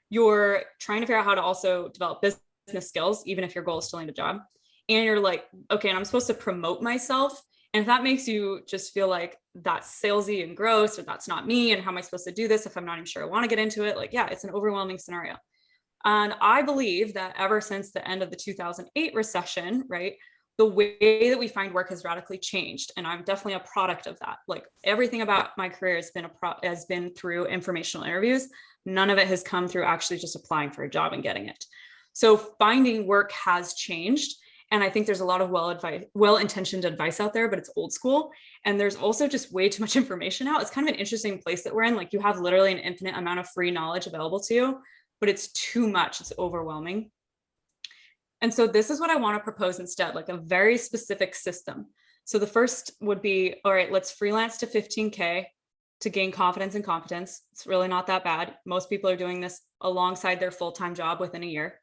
You're trying to figure out how to also develop business skills, even if your goal is to land a job. And you're like, okay, and I'm supposed to promote myself. And if that makes you just feel like that's salesy and gross, or that's not me, and how am I supposed to do this if I'm not even sure I want to get into it? Like, yeah, it's an overwhelming scenario. And I believe that ever since the end of the 2008 recession, right, the way that we find work has radically changed. And I'm definitely a product of that. Like, everything about my career has been through informational interviews. None of it has come through actually just applying for a job and getting it. So finding work has changed. And I think there's a lot of well-intentioned advice out there, but it's old school. And there's also just way too much information out. It's kind of an interesting place that we're in. Like, you have literally an infinite amount of free knowledge available to you, but it's too much. It's overwhelming. And so this is what I want to propose instead, like a very specific system. So the first would be, all right, let's freelance to 15K to gain confidence and competence. It's really not that bad. Most people are doing this alongside their full-time job within a year.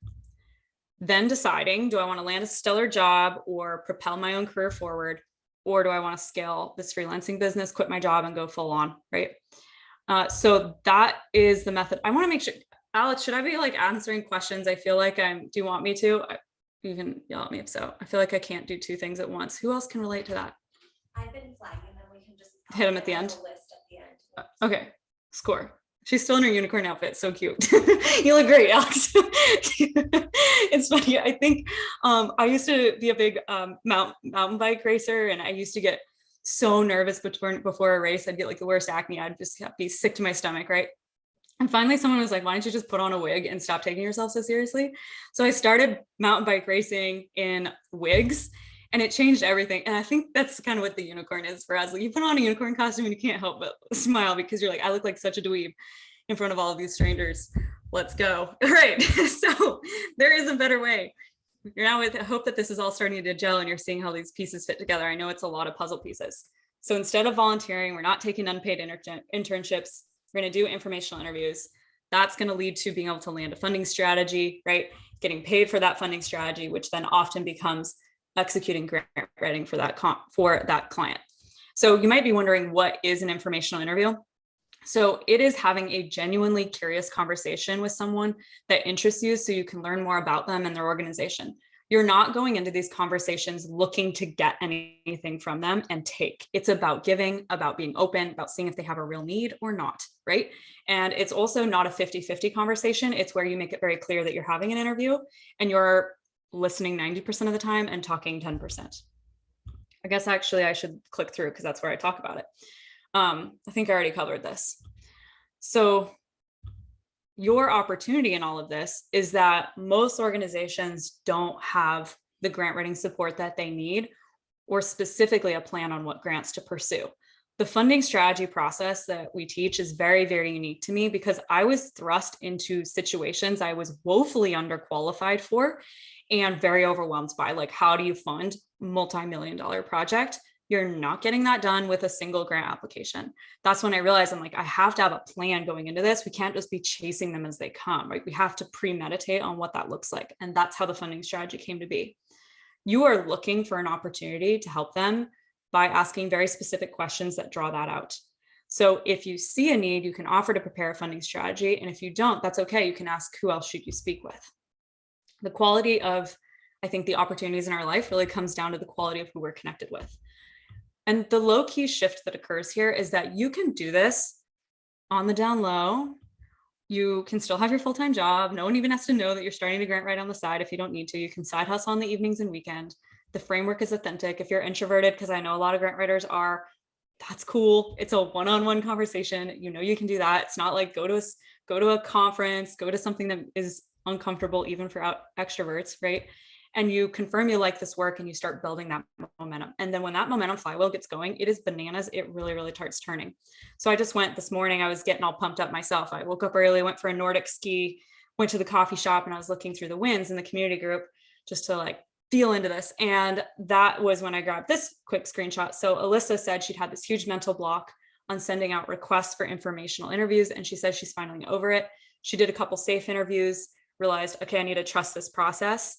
Then deciding, do I want to land a stellar job or propel my own career forward? Or do I want to scale this freelancing business, quit my job and go full on, right? So that is the method. I want to make sure, Alex, should I be like answering questions? I feel like do you want me to? You can yell at me if so. I feel like I can't do 2 things at once. Who else can relate to that? I've been flagging them. We can just hit them at the end. List at the end. Okay, score. She's still in her unicorn outfit. So cute. You look great, Alex. It's funny. I think I used to be a big mountain bike racer, and I used to get so nervous before a race. I'd get like the worst acne. I'd just be sick to my stomach, right? And finally, someone was like, why don't you just put on a wig and stop taking yourself so seriously? So I started mountain bike racing in wigs, and it changed everything. And I think that's kind of what the unicorn is for us. Like, you put on a unicorn costume and you can't help but smile because you're like, I look like such a dweeb in front of all of these strangers. Let's go. All right. So there is a better way. You're now with, I hope that this is all starting to gel and you're seeing how these pieces fit together. I know it's a lot of puzzle pieces. So instead of volunteering, we're not taking unpaid internships. We're going to do informational interviews. That's going to lead to being able to land a funding strategy, right? Getting paid for that funding strategy, which then often becomes executing grant writing for that client. So you might be wondering, what is an informational interview? So it is having a genuinely curious conversation with someone that interests you so you can learn more about them and their organization. You're not going into these conversations looking to get anything from them and take. It's about giving, about being open, about seeing if they have a real need or not, right? And it's also not a 50-50 conversation. It's where you make it very clear that you're having an interview and you're listening 90% of the time and talking 10%. I guess actually I should click through because that's where I talk about it. I think I already covered this. So your opportunity in all of this is that most organizations don't have the grant writing support that they need, or specifically a plan on what grants to pursue. The funding strategy process that we teach is very, very unique to me because I was thrust into situations I was woefully underqualified for and very overwhelmed by, like, how do you fund multi-million-dollar project? You're not getting that done with a single grant application. That's when I realized I'm like, I have to have a plan going into this. We can't just be chasing them as they come, right? We have to premeditate on what that looks like. And that's how the funding strategy came to be. You are looking for an opportunity to help them by asking very specific questions that draw that out. So if you see a need, you can offer to prepare a funding strategy. And if you don't, that's okay. You can ask, who else should you speak with? The quality of, I think, the opportunities in our life really comes down to the quality of who we're connected with. And the low key shift that occurs here is that you can do this on the down low. You can still have your full-time job. No one even has to know that you're starting to grant write on the side if you don't need to. You can side hustle on the evenings and weekend. The framework is authentic. If you're introverted, because I know a lot of grant writers are, that's cool. It's a one-on-one conversation. You know, you can do that. It's not like go to a conference, go to something that is uncomfortable even for extroverts, right? And you confirm you like this work and you start building that momentum. And then when that momentum flywheel gets going, it is bananas. It really, really starts turning. So I just went this morning, I was getting all pumped up myself. I woke up early, went for a Nordic ski, went to the coffee shop, and I was looking through the wins in the community group just to like feel into this. And that was when I grabbed this quick screenshot. So Alyssa said she'd had this huge mental block on sending out requests for informational interviews. And she says she's finally over it. She did a couple safe interviews, realized, okay, I need to trust this process.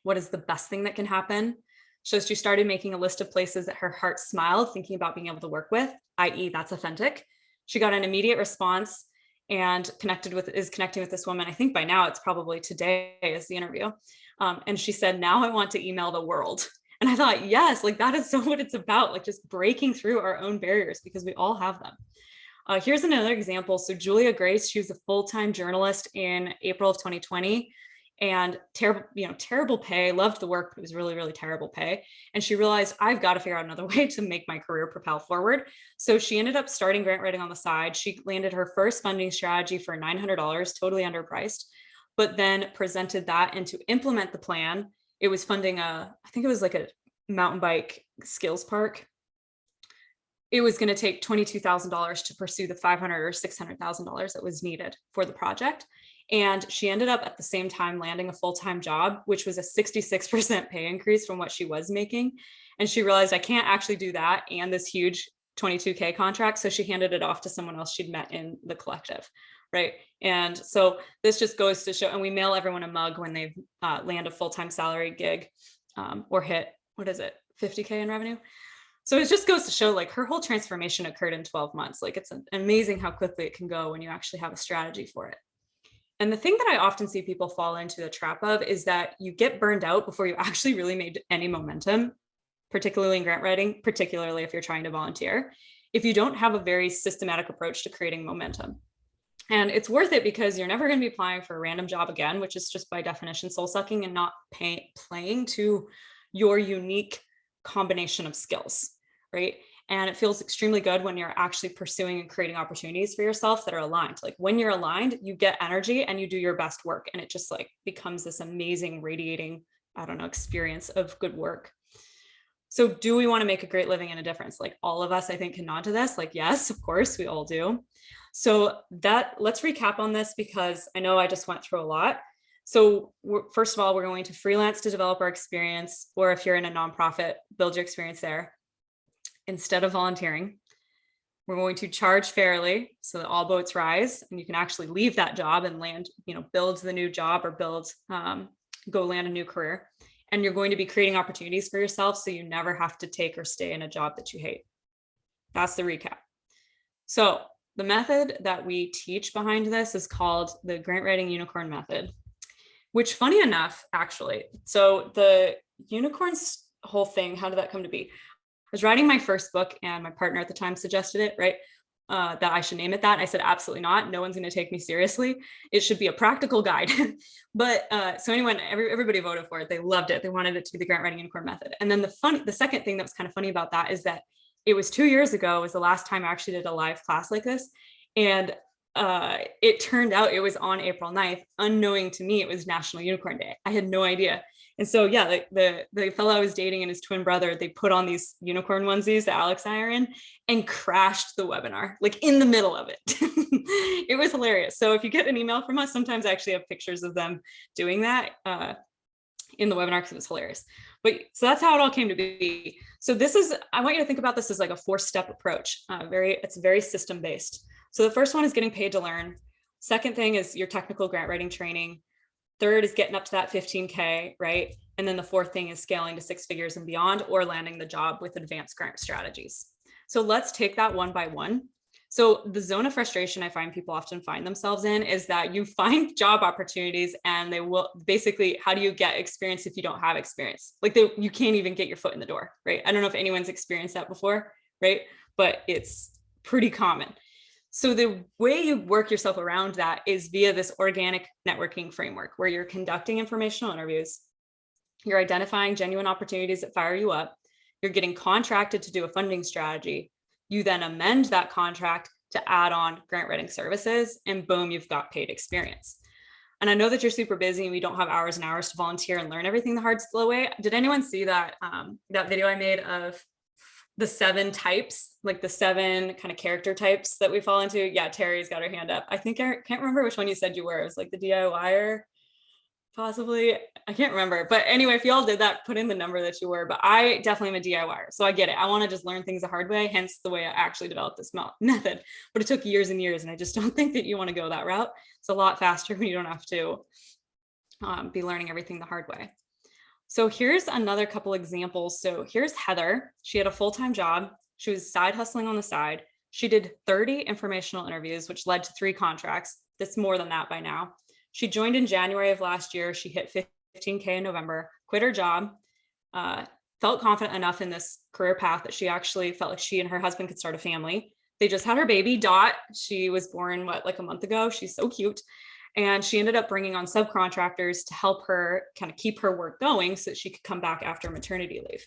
What is the best thing that can happen? So she started making a list of places that her heart smiled, thinking about being able to work with, i.e. that's authentic. She got an immediate response and is connecting with this woman. I think by now it's probably today is the interview. And she said, now I want to email the world. And I thought, yes, like that is so what it's about, like just breaking through our own barriers because we all have them. Here's another example. So Julia Grace, she was a full-time journalist in April of 2020. And terrible pay, loved the work, but it was really, really terrible pay. And she realized I've got to figure out another way to make my career propel forward. So she ended up starting grant writing on the side. She landed her first funding strategy for $900, totally underpriced, but then presented that, and to implement the plan, it was funding I think it was like a mountain bike skills park. It was going to take $22,000 to pursue the $500,000 or $600,000 that was needed for the project. And she ended up at the same time landing a full-time job, which was a 66% pay increase from what she was making. And she realized I can't actually do that and this huge $22K contract. So she handed it off to someone else she'd met in the collective, right? And so this just goes to show, and we mail everyone a mug when they land a full-time salary gig or hit, 50K in revenue. So it just goes to show like her whole transformation occurred in 12 months. Like it's amazing how quickly it can go when you actually have a strategy for it. And the thing that I often see people fall into the trap of is that you get burned out before you actually really made any momentum, particularly in grant writing, particularly if you're trying to volunteer, if you don't have a very systematic approach to creating momentum. And it's worth it because you're never going to be applying for a random job again, which is just by definition soul sucking and not playing to your unique combination of skills, right? And it feels extremely good when you're actually pursuing and creating opportunities for yourself that are aligned. Like when you're aligned, you get energy and you do your best work. And it just like becomes this amazing radiating, experience of good work. So do we want to make a great living and a difference? Like all of us, I think, can nod to this. Like, yes, of course, we all do. So let's recap on this because I know I just went through a lot. So first of all, we're going to freelance to develop our experience, or if you're in a nonprofit, build your experience there. Instead of volunteering, we're going to charge fairly so that all boats rise and you can actually leave that job and land, build the new job or go land a new career. And you're going to be creating opportunities for yourself so you never have to take or stay in a job that you hate. That's the recap. So the method that we teach behind this is called the grant writing unicorn method. which funny enough, actually, so the unicorns whole thing, how did that come to be? I was writing my first book and my partner at the time suggested it, right? That I should name it that. I said, absolutely not. No one's going to take me seriously. It should be a practical guide. But so anyway, everybody voted for it. They loved it. They wanted it to be the grant writing unicorn method. And then the second thing that was kind of funny about that is that it was 2 years ago was the last time I actually did a live class like this. And it turned out it was on April 9th. Unknowing to me, it was National Unicorn Day. I had no idea. And so, yeah, like the fellow I was dating and his twin brother, they put on these unicorn onesies that Alex and I are in and crashed the webinar, like in the middle of it. It was hilarious. So if you get an email from us, sometimes I actually have pictures of them doing that in the webinar because it was hilarious. But so that's how it all came to be. So I want you to think about this as like a 4-step approach. It's very system-based. So the first one is getting paid to learn. Second thing is your technical grant writing training. Third is getting up to that 15K, right? And then the fourth thing is scaling to 6 figures and beyond, or landing the job with advanced grant strategies. So let's take that one by one. So the zone of frustration I find people often find themselves in is that you find job opportunities and they will basically, how do you get experience if you don't have experience? Like you can't even get your foot in the door, right? I don't know if anyone's experienced that before, right? But it's pretty common. So the way you work yourself around that is via this organic networking framework where you're conducting informational interviews, you're identifying genuine opportunities that fire you up, you're getting contracted to do a funding strategy, you then amend that contract to add on grant writing services, and boom, you've got paid experience. And I know that you're super busy and we don't have hours and hours to volunteer and learn everything the hard, slow way. Did anyone see that that video I made of the 7 types, like the 7 kind of character types that we fall into? Yeah, Terry's got her hand up. I think I can't remember which one you said you were. It was like the DIYer, possibly. I can't remember. But anyway, if y'all did that, put in the number that you were. But I definitely am a DIYer. So I get it. I want to just learn things the hard way, hence the way I actually developed this method. But it took years and years. And I just don't think that you want to go that route. It's a lot faster when you don't have to be learning everything the hard way. So here's another couple examples. So here's Heather. She had a full-time job. She was side hustling on the side. She did 30 informational interviews, which led to 3 contracts. That's more than that by now. She joined in January of last year. She hit 15K in November, quit her job, felt confident enough in this career path that she actually felt like she and her husband could start a family. They just had her baby, Dot. She was born, like a month ago. She's so cute. And she ended up bringing on subcontractors to help her kind of keep her work going so that she could come back after maternity leave.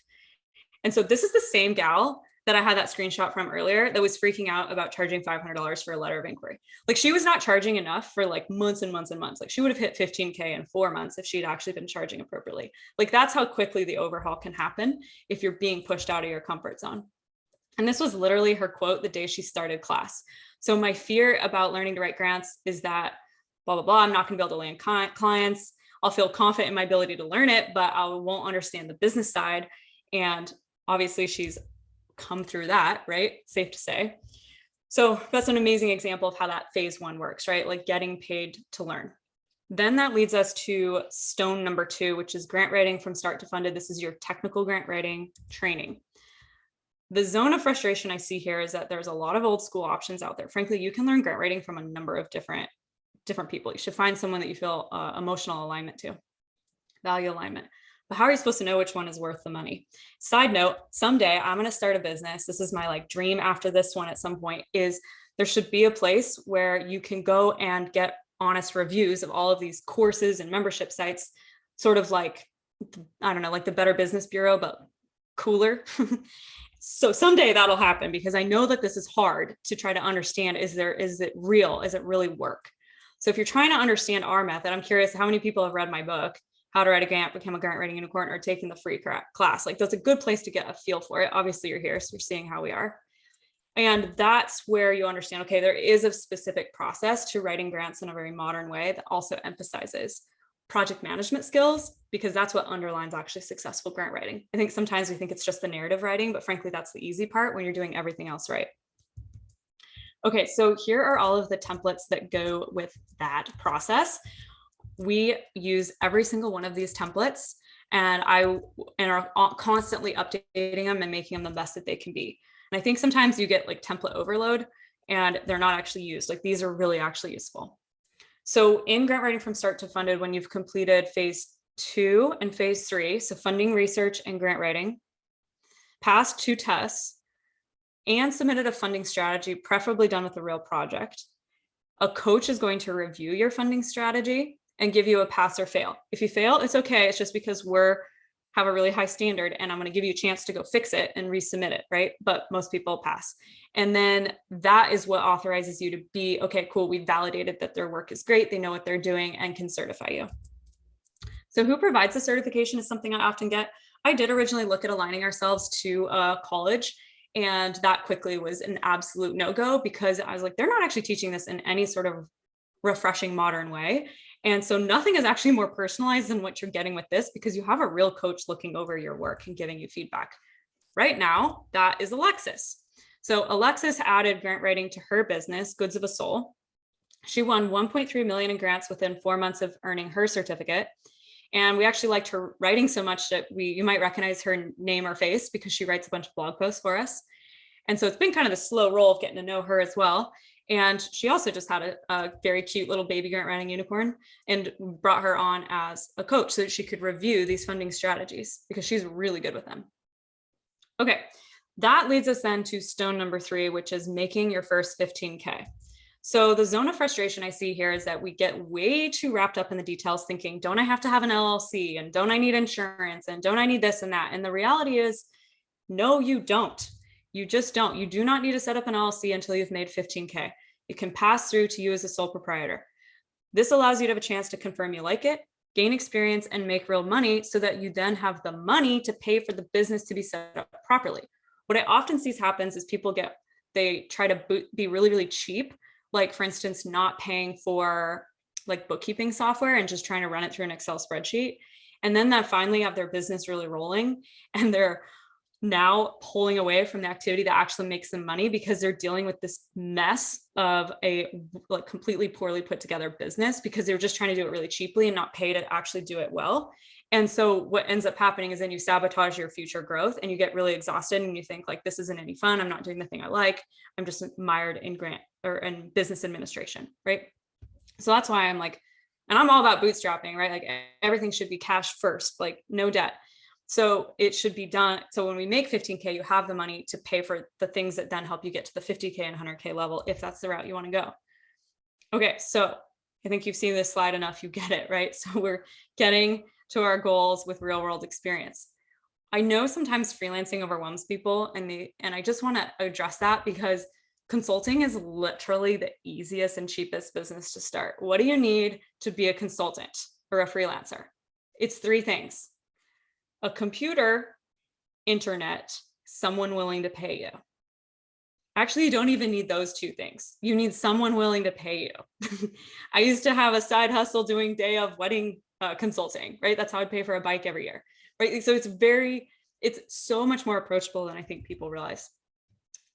And so this is the same gal that I had that screenshot from earlier that was freaking out about charging $500 for a letter of inquiry. Like she was not charging enough for like months and months and months. Like she would have hit 15K in 4 months if she'd actually been charging appropriately. Like that's how quickly the overhaul can happen if you're being pushed out of your comfort zone. And this was literally her quote the day she started class. So my fear about learning to write grants is that blah, blah, blah, I'm not going to be able to land clients. I'll feel confident in my ability to learn it, but I won't understand the business side. And obviously she's come through that, right? Safe to say. So that's an amazing example of how that phase 1 works, right? Like getting paid to learn. Then that leads us to stone number 2, which is grant writing from start to funded. This is your technical grant writing training. The zone of frustration I see here is that there's a lot of old school options out there. Frankly, you can learn grant writing from a number of different people. You should find someone that you feel emotional alignment to, value alignment. But how are you supposed to know which one is worth the money? Side note, someday I'm going to start a business. This is my like dream after this one at some point, is there should be a place where you can go and get honest reviews of all of these courses and membership sites, sort of like, I don't know, like the Better Business Bureau, but cooler. So someday that'll happen because I know that this is hard to try to understand. Is it real? Is it really work? So if you're trying to understand our method, I'm curious how many people have read my book, How to Write a Grant, Become a Grant Writing Unicorn, or taking the free class. Like that's a good place to get a feel for it. Obviously you're here, so you're seeing how we are. And that's where you understand, okay, there is a specific process to writing grants in a very modern way that also emphasizes project management skills, because that's what underlines actually successful grant writing. I think sometimes we think it's just the narrative writing, but frankly, that's the easy part when you're doing everything else right. Okay, so here are all of the templates that go with that process. We use every single one of these templates and are constantly updating them and making them the best that they can be. And I think sometimes you get like template overload and they're not actually used. Like these are really actually useful. So in grant writing from start to funded, when you've completed phase 2 and phase 3, so funding, research, and grant writing, passed 2 tests, and submitted a funding strategy, preferably done with a real project, a coach is going to review your funding strategy and give you a pass or fail. If you fail, it's okay. It's just because have a really high standard and I'm going to give you a chance to go fix it and resubmit it, right? But most people pass. And then that is what authorizes you to be, okay, cool, we validated that their work is great, they know what they're doing, and can certify you. So who provides the certification is something I often get. I did originally look at aligning ourselves to a college, and that quickly was an absolute no-go because I was like, they're not actually teaching this in any sort of refreshing modern way. And so nothing is actually more personalized than what you're getting with this because you have a real coach looking over your work and giving you feedback. Right now, that is Alexis. So Alexis added grant writing to her business, Goods of a Soul. She won 1.3 million in grants within 4 months of earning her certificate. And we actually liked her writing so much that you might recognize her name or face because she writes a bunch of blog posts for us. And so it's been kind of the slow roll of getting to know her as well. And she also just had a very cute little baby grant writing unicorn and brought her on as a coach so that she could review these funding strategies because she's really good with them. Okay, that leads us then to stone number 3, which is making your first 15K. So the zone of frustration I see here is that we get way too wrapped up in the details thinking, don't I have to have an LLC? And don't I need insurance? And don't I need this and that? And the reality is, no, you don't. You just don't. You do not need to set up an LLC until you've made 15K. It can pass through to you as a sole proprietor. This allows you to have a chance to confirm you like it, gain experience, and make real money so that you then have the money to pay for the business to be set up properly. What I often see happens is they try to be really, really cheap. Like for instance, not paying for like bookkeeping software and just trying to run it through an Excel spreadsheet. And then that finally have their business really rolling and they're now pulling away from the activity that actually makes them money because they're dealing with this mess of a like completely poorly put together business because they were just trying to do it really cheaply and not pay to actually do it well. And so what ends up happening is then you sabotage your future growth and you get really exhausted and you think like, this isn't any fun. I'm not doing the thing I like. I'm just mired in grant or in business administration, right? So that's why I'm like, and I'm all about bootstrapping, right? Like everything should be cash first, like no debt. So it should be done. So when we make 15K, you have the money to pay for the things that then help you get to the 50K and 100K level, if that's the route you want to go. Okay, so I think you've seen this slide enough, you get it, right? So we're getting to our goals with real world experience. I know sometimes freelancing overwhelms people and I just want to address that because consulting is literally the easiest and cheapest business to start. What do you need to be a consultant or a freelancer? It's 3 things. A computer, internet, someone willing to pay you. Actually, you don't even need those 2 things. You need someone willing to pay you. I used to have a side hustle doing day of wedding consulting, right? That's how I'd pay for a bike every year, right? So it's so much more approachable than I think people realize.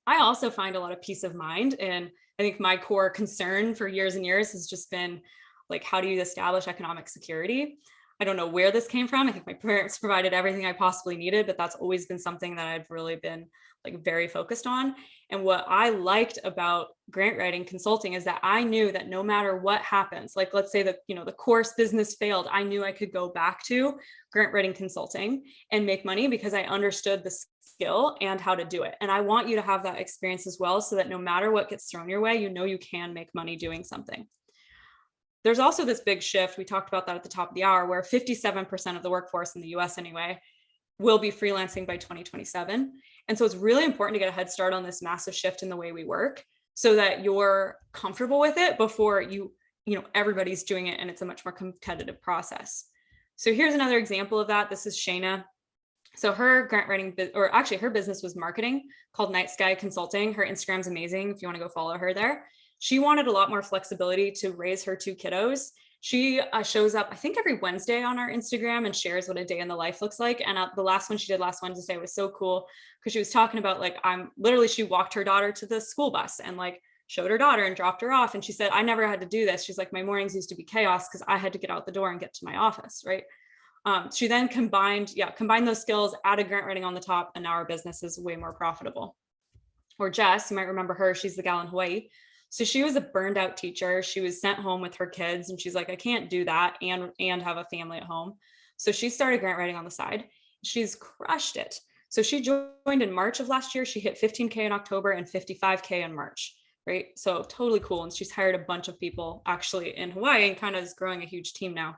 I also find a lot of peace of mind. And I think my core concern for years and years has just been like, how do you establish economic security? I don't know where this came from. I think my parents provided everything I possibly needed, but that's always been something that I've really been like very focused on. And what I liked about grant writing consulting is that I knew that no matter what happens, like let's say that, the course business failed, I knew I could go back to grant writing consulting and make money because I understood the skill and how to do it. And I want you to have that experience as well, so that no matter what gets thrown your way, you can make money doing something. There's also this big shift. We talked about that at the top of the hour, where 57% of the workforce in the US anyway, will be freelancing by 2027. And so it's really important to get a head start on this massive shift in the way we work so that you're comfortable with it before everybody's doing it and it's a much more competitive process. So here's another example of that. This is Shayna. So her grant writing, or actually her business was marketing called Night Sky Consulting. Her Instagram's amazing if you want to go follow her there. She wanted a lot more flexibility to raise her 2 kiddos. She shows up, I think, every Wednesday on our Instagram and shares what a day in the life looks like. And the last one she did last Wednesday was so cool because she was talking about she walked her daughter to the school bus and showed her daughter and dropped her off. And she said, I never had to do this. She's like, my mornings used to be chaos because I had to get out the door and get to my office, right? She then combined those skills, added grant writing on the top, and now our business is way more profitable. Or Jess, you might remember her. She's the gal in Hawaii. So she was a burned out teacher. She was sent home with her kids and she's like, I can't do that and have a family at home. So she started grant writing on the side. She's crushed it. So she joined in March of last year. She hit 15K in October and 55K in March, right? So totally cool. And she's hired a bunch of people actually in Hawaii and kind of is growing a huge team now.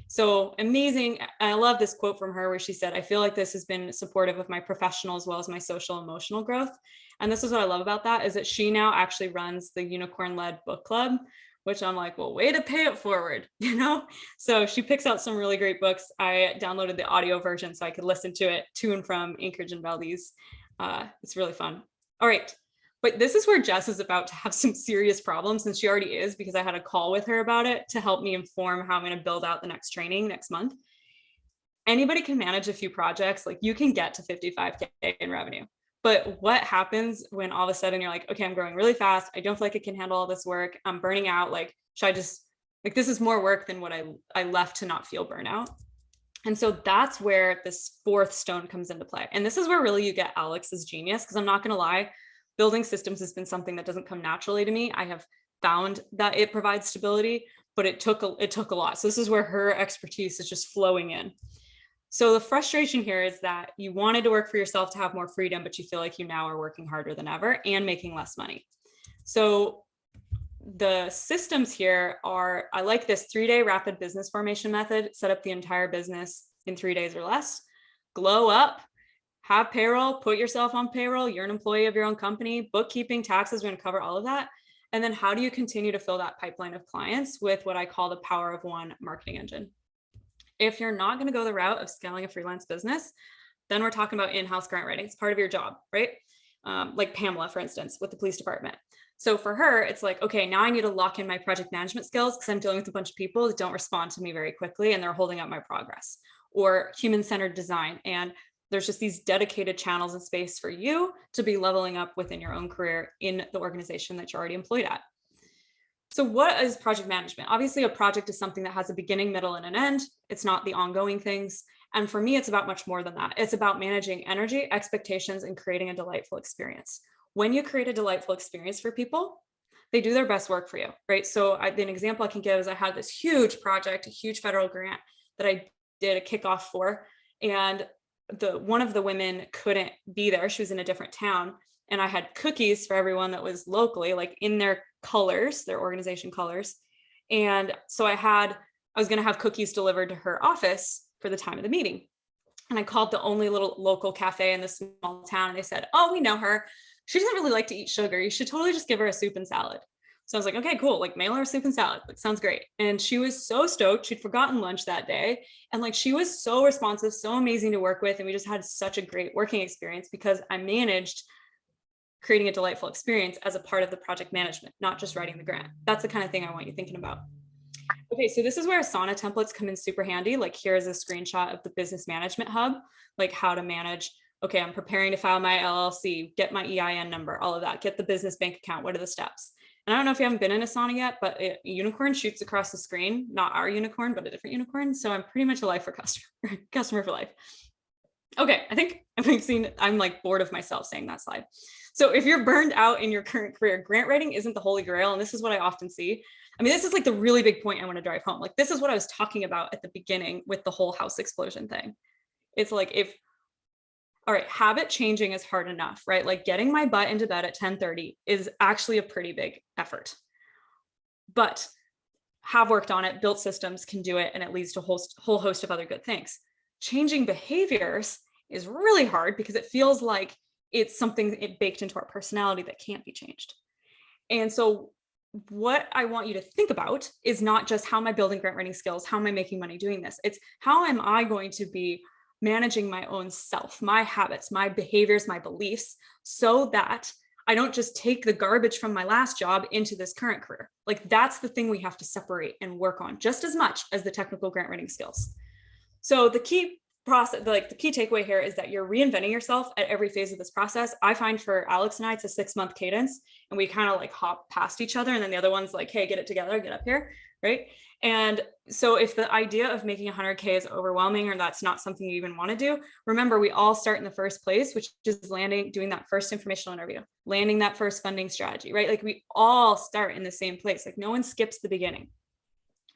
So amazing. I love this quote from her where she said, I feel like this has been supportive of my professional as well as my social emotional growth. And this is what I love about that, is that she now actually runs the unicorn-led book club, which I'm like, well, way to pay it forward, you know? So she picks out some really great books. I downloaded the audio version so I could listen to it to and from Anchorage and Valdez. It's really fun. All right. But this is where Jess is about to have some serious problems, and she already is, because I had a call with her about it to help me inform how I'm going to build out the next training next month. Anybody can manage a few projects. Like you can get to 55K in revenue. But what happens when all of a sudden you're like, okay, I'm growing really fast. I don't feel like I can handle all this work. I'm burning out. Like, should I just, like, this is more work than what I left to not feel burnout. And so that's where this fourth stone comes into play. And this is where really you get Alex's genius, because I'm not going to lie, building systems has been something that doesn't come naturally to me. I have found that it provides stability, but it took a lot. So this is where her expertise is just flowing in. So the frustration here is that you wanted to work for yourself to have more freedom, but you feel like you now are working harder than ever and making less money. So the systems here are, I like this 3-day rapid business formation method. Set up the entire business in 3 days or less. Glow up. Have payroll, put yourself on payroll. You're an employee of your own company. Bookkeeping, taxes, we're going to cover all of that. And then how do you continue to fill that pipeline of clients with what I call the power of one marketing engine? If you're not going to go the route of scaling a freelance business, then we're talking about in-house grant writing. It's part of your job, right? Like Pamela, for instance, with the police department. So for her, it's like, okay, now I need to lock in my project management skills because I'm dealing with a bunch of people that don't respond to me very quickly and they're holding up my progress. Or human-centered design. And there's just these dedicated channels and space for you to be leveling up within your own career in the organization that you're already employed at. So what is project management? Obviously, a project is something that has a beginning, middle, and an end. It's not the ongoing things. And for me, it's about much more than that. It's about managing energy, expectations, and creating a delightful experience. When you create a delightful experience for people, they do their best work for you, right? So an example I can give is I had this huge project, a huge federal grant that I did a kickoff for. And one of the women couldn't be there. She was in a different town. And I had cookies for everyone that was locally, like in their colors, their organization colors. And so I was going to have cookies delivered to her office for the time of the meeting. And I called the only little local cafe in this small town. And they said, oh, we know her. She doesn't really like to eat sugar. You should totally just give her a soup and salad. So I was like, okay, cool. Like mail her a soup and salad. Like, sounds great. And she was so stoked. She'd forgotten lunch that day. And like, she was so responsive, so amazing to work with. And we just had such a great working experience because I managed creating a delightful experience as a part of the project management, not just writing the grant. That's the kind of thing I want you thinking about. Okay, so this is where Asana templates come in super handy. Like here's a screenshot of the business management hub, like how to manage, okay, I'm preparing to file my LLC, get my EIN number, all of that, get the business bank account, what are the steps? And I don't know if you haven't been in Asana yet, but a unicorn shoots across the screen, not our unicorn, but a different unicorn. So I'm pretty much a life for customer for life. Okay, I think I'm like bored of myself saying that slide. So if you're burned out in your current career, grant writing isn't the holy grail. And this is what I often see. I mean, this is like the really big point I want to drive home. Like, this is what I was talking about at the beginning with the whole house explosion thing. It's like, all right, habit changing is hard enough, right? Like getting my butt into bed at 10:30 is actually a pretty big effort. But have worked on it, built systems, can do it, and it leads to a whole host of other good things. Changing behaviors is really hard because it feels like it's something baked into our personality that can't be changed. And so what I want you to think about is not just how am I building grant writing skills, how am I making money doing this? It's how am I going to be managing my own self, my habits, my behaviors, my beliefs, so that I don't just take the garbage from my last job into this current career. Like that's the thing we have to separate and work on just as much as the technical grant writing skills. So the key process, like the key takeaway here is that you're reinventing yourself at every phase of this process. I find for Alex and I, it's a 6-month cadence and we kind of like hop past each other. And then the other one's like, hey, get it together, get up here. right? And so if the idea of making 100K is overwhelming, or that's not something you even want to do, remember, we all start in the first place, which is doing that first informational interview, landing that first funding strategy, right? Like we all start in the same place. Like no one skips the beginning.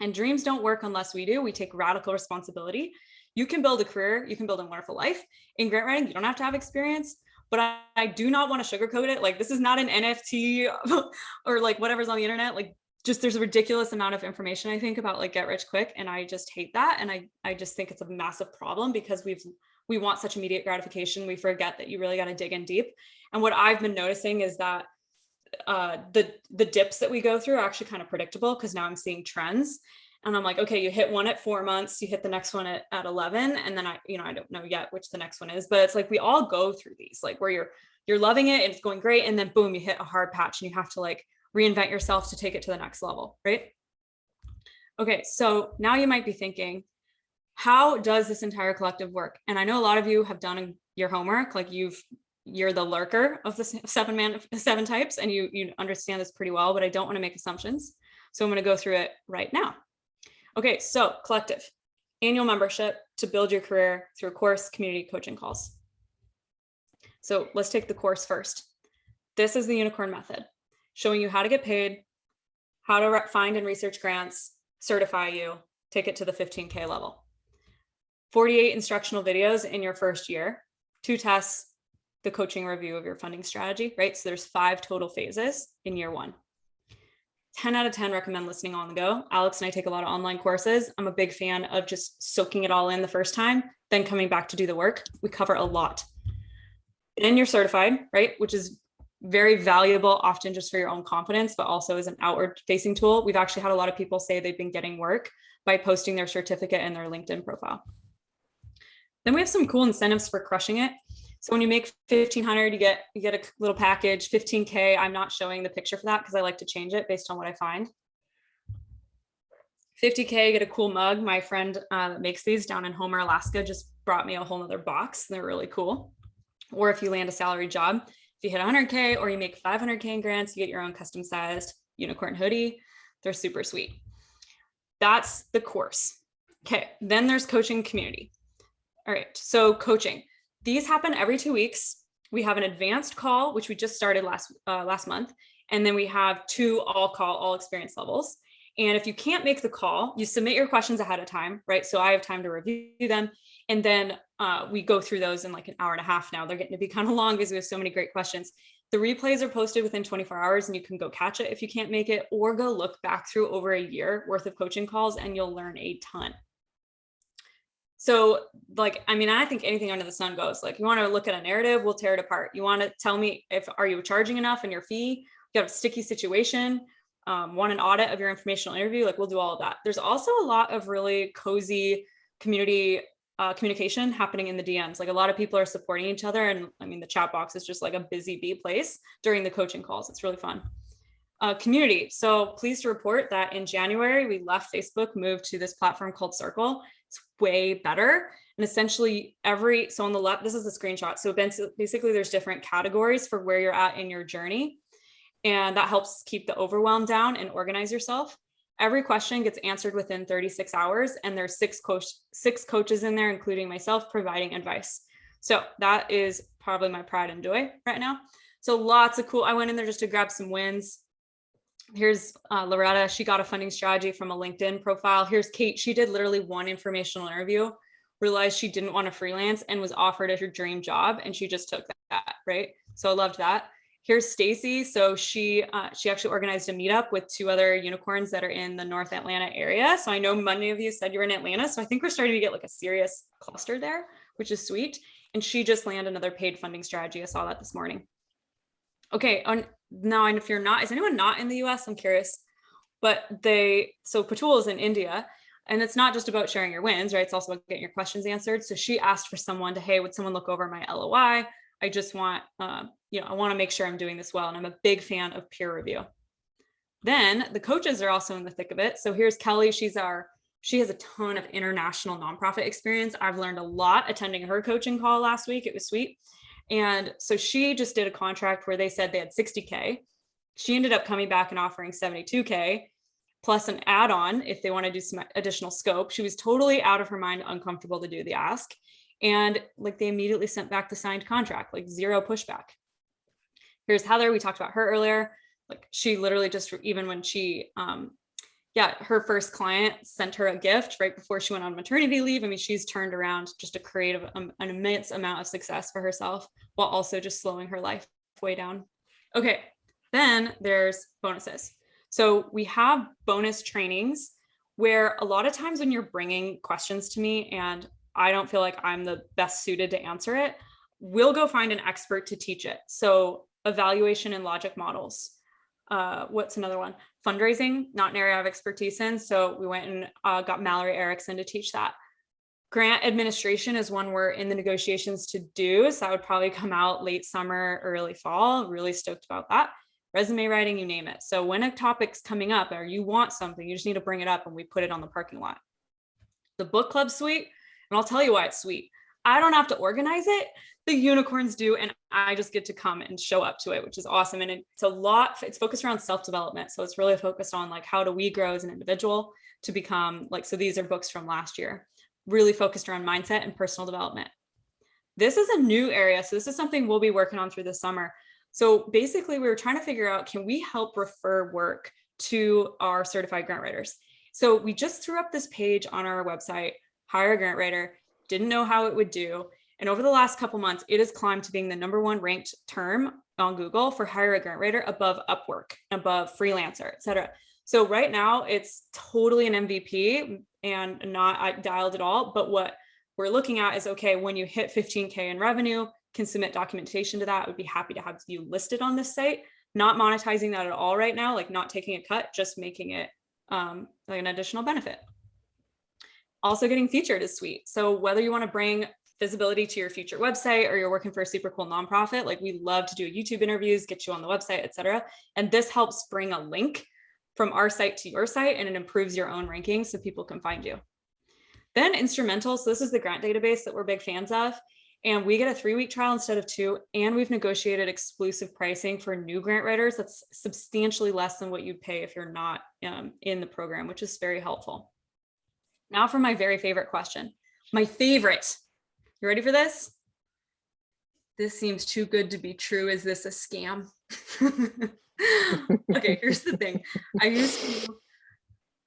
And dreams don't work unless we do. We take radical responsibility. You can build a career, you can build a wonderful life in grant writing. You don't have to have experience, but I do not want to sugarcoat it. Like this is not an NFT or like whatever's on the internet. Like just there's a ridiculous amount of information, I think, about like get rich quick. And I just hate that. And I just think it's a massive problem because we want such immediate gratification. We forget that you really got to dig in deep. And what I've been noticing is that the dips that we go through are actually kind of predictable, because now I'm seeing trends and I'm like, okay, you hit one at 4 months, you hit the next one at 11. And then I don't know yet which the next one is, but it's like, we all go through these, like where you're loving it and it's going great. And then boom, you hit a hard patch and you have to like reinvent yourself to take it to the next level, right? Okay, so now you might be thinking, how does this entire collective work? And I know a lot of you have done your homework, like you're the lurker of the seven types, and you understand this pretty well, but I don't want to make assumptions. So I'm going to go through it right now. Okay, so collective, annual membership to build your career through a course, community, coaching calls. So let's take the course first. This is the unicorn method, showing you how to get paid, how to find and research grants, certify you, take it to the 15K level. 48 instructional videos in your first year, 2 tests, the coaching review of your funding strategy, right? So there's 5 total phases in year 1. 10 out of 10 recommend listening on the go. Alex and I take a lot of online courses. I'm a big fan of just soaking it all in the first time, then coming back to do the work. We cover a lot. Then you're certified, right? Which is very valuable, often just for your own confidence, but also as an outward facing tool. We've actually had a lot of people say they've been getting work by posting their certificate in their LinkedIn profile. Then we have some cool incentives for crushing it. So when you make 1,500, you get a little package. 15K, I'm not showing the picture for that because I like to change it based on what I find. 50K, get a cool mug. My friend that makes these down in Homer, Alaska, just brought me a whole nother box. They're really cool. Or if you land a salary job, if you hit 100K or you make 500K in grants, you get your own custom sized unicorn hoodie. They're super sweet. That's the course. Okay, then there's coaching community. All right, so coaching. These happen every 2 weeks. We have an advanced call, which we just started last month. And then we have 2 all experience levels. And if you can't make the call, you submit your questions ahead of time, right? So I have time to review them. And then we go through those in like an hour and a half now. They're getting to be kind of long because we have so many great questions. The replays are posted within 24 hours and you can go catch it if you can't make it, or go look back through over a year worth of coaching calls and you'll learn a ton. So like, I mean, I think anything under the sun goes. Like, you want to look at a narrative, we'll tear it apart. You want to tell me are you charging enough in your fee? You have a sticky situation, want an audit of your informational interview, like we'll do all of that. There's also a lot of really cozy community communication happening in the DMs. Like a lot of people are supporting each other. And I mean, the chat box is just like a busy bee place during the coaching calls. It's really fun. Community. So pleased to report that in January, we left Facebook, moved to this platform called Circle. It's way better. And essentially so on the left, this is a screenshot. So basically there's different categories for where you're at in your journey. And that helps keep the overwhelm down and organize yourself. Every question gets answered within 36 hours. And there's 6 coaches in there, including myself, providing advice. So that is probably my pride and joy right now. So lots of cool, I went in there just to grab some wins. Here's Loretta. She got a funding strategy from a LinkedIn profile. Here's Kate. She did literally 1 informational interview, realized she didn't want to freelance and was offered her dream job. And she just took that, right? So I loved that. Here's Stacy. So she actually organized a meetup with 2 other unicorns that are in the North Atlanta area. So I know many of you said you're in Atlanta. So I think we're starting to get like a serious cluster there, which is sweet. And she just landed another paid funding strategy. I saw that this morning. Okay, now, and if you're not, is anyone not in the US? I'm curious. But so Patul is in India, and it's not just about sharing your wins, right? It's also about getting your questions answered. So she asked for someone to, hey, would someone look over my LOI? I just want, I want to make sure I'm doing this well. And I'm a big fan of peer review. Then the coaches are also in the thick of it. So here's Kelly. She has a ton of international nonprofit experience. I've learned a lot attending her coaching call last week. It was sweet. And so she just did a contract where they said they had 60K. She ended up coming back and offering 72K plus an add-on if they want to do some additional scope. She was totally out of her mind, uncomfortable to do the ask. And like they immediately sent back the signed contract, like zero pushback. Here's Heather. We talked about her earlier. Like she literally just, even when she, her first client sent her a gift right before she went on maternity leave. I mean, she's turned around just to create an immense amount of success for herself while also just slowing her life way down. Okay. Then there's bonuses. So we have bonus trainings where a lot of times when you're bringing questions to me and I don't feel like I'm the best suited to answer it, we'll go find an expert to teach it. So evaluation and logic models. What's another one? Fundraising, not an area I have expertise in. So we went and got Mallory Erickson to teach that. Grant administration is one we're in the negotiations to do. So that would probably come out late summer, early fall. Really stoked about that. Resume writing, you name it. So when a topic's coming up or you want something, you just need to bring it up and we put it on the parking lot. The book club suite, and I'll tell you why it's sweet. I don't have to organize it. The unicorns do, and I just get to come and show up to it, which is awesome. And it's focused around self-development. So it's really focused on like, how do we grow as an individual to become like, so these are books from last year, really focused around mindset and personal development. This is a new area. So this is something we'll be working on through the summer. So basically we were trying to figure out, can we help refer work to our certified grant writers? So we just threw up this page on our website, hire a grant writer, didn't know how it would do. And over the last couple months, it has climbed to being the #1 ranked term on Google for hire a grant writer, above Upwork, above Freelancer, et cetera. So right now it's totally an MVP and not dialed at all. But what we're looking at is, okay, when you hit 15K in revenue, can submit documentation to that. I would be happy to have you listed on this site, not monetizing that at all right now, like not taking a cut, just making it like an additional benefit. Also getting featured is sweet. So whether you want to bring visibility to your future website or you're working for a super cool nonprofit, like we love to do YouTube interviews, get you on the website, et cetera. And this helps bring a link from our site to your site, and it improves your own rankings so people can find you. Then instrumental. So this is the grant database that we're big fans of. And we get a 3-week trial instead of 2. And we've negotiated exclusive pricing for new grant writers. That's substantially less than what you'd pay if you're not in the program, which is very helpful. Now for my very favorite question. My favorite. You ready for this? This seems too good to be true. Is this a scam? Okay, here's the thing. I used to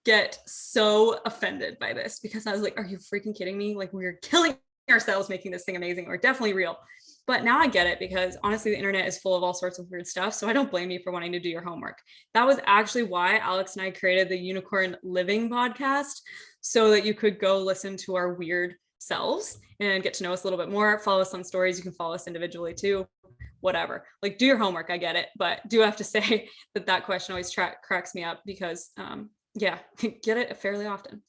get so offended by this because I was like, are you freaking kidding me? Like, we're killing ourselves making this thing amazing. Or definitely real. But now I get it, because honestly, the internet is full of all sorts of weird stuff. So I don't blame you for wanting to do your homework. That was actually why Alex and I created the Unicorn Living podcast, so that you could go listen to our weird selves and get to know us a little bit more. Follow us on stories. You can follow us individually too, whatever. Like, do your homework. I get it. But do have to say that question always cracks me up, because get it fairly often.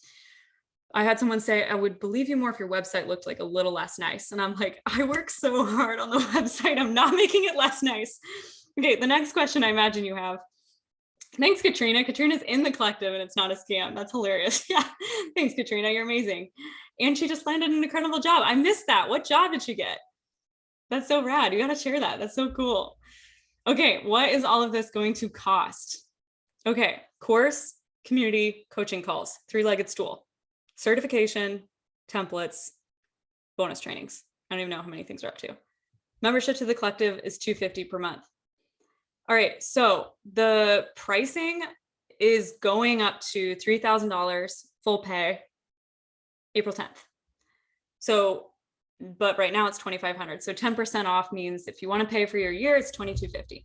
I had someone say, I would believe you more if your website looked like a little less nice. And I'm like, I work so hard on the website. I'm not making it less nice. Okay, the next question I imagine you have. Thanks, Katrina. Katrina's in the collective and it's not a scam. That's hilarious. Yeah, thanks, Katrina. You're amazing. And she just landed an incredible job. I missed that. What job did she get? That's so rad. You got to share that. That's so cool. Okay, what is all of this going to cost? Okay, course, community, coaching calls, 3-legged stool, certification, templates, bonus trainings. I don't even know how many things are up to. Membership to the collective is $250 per month. All right, so the pricing is going up to $3,000 full pay, April 10th. So, but right now it's $2,500. So 10% off means if you want to pay for your year, it's $2,250.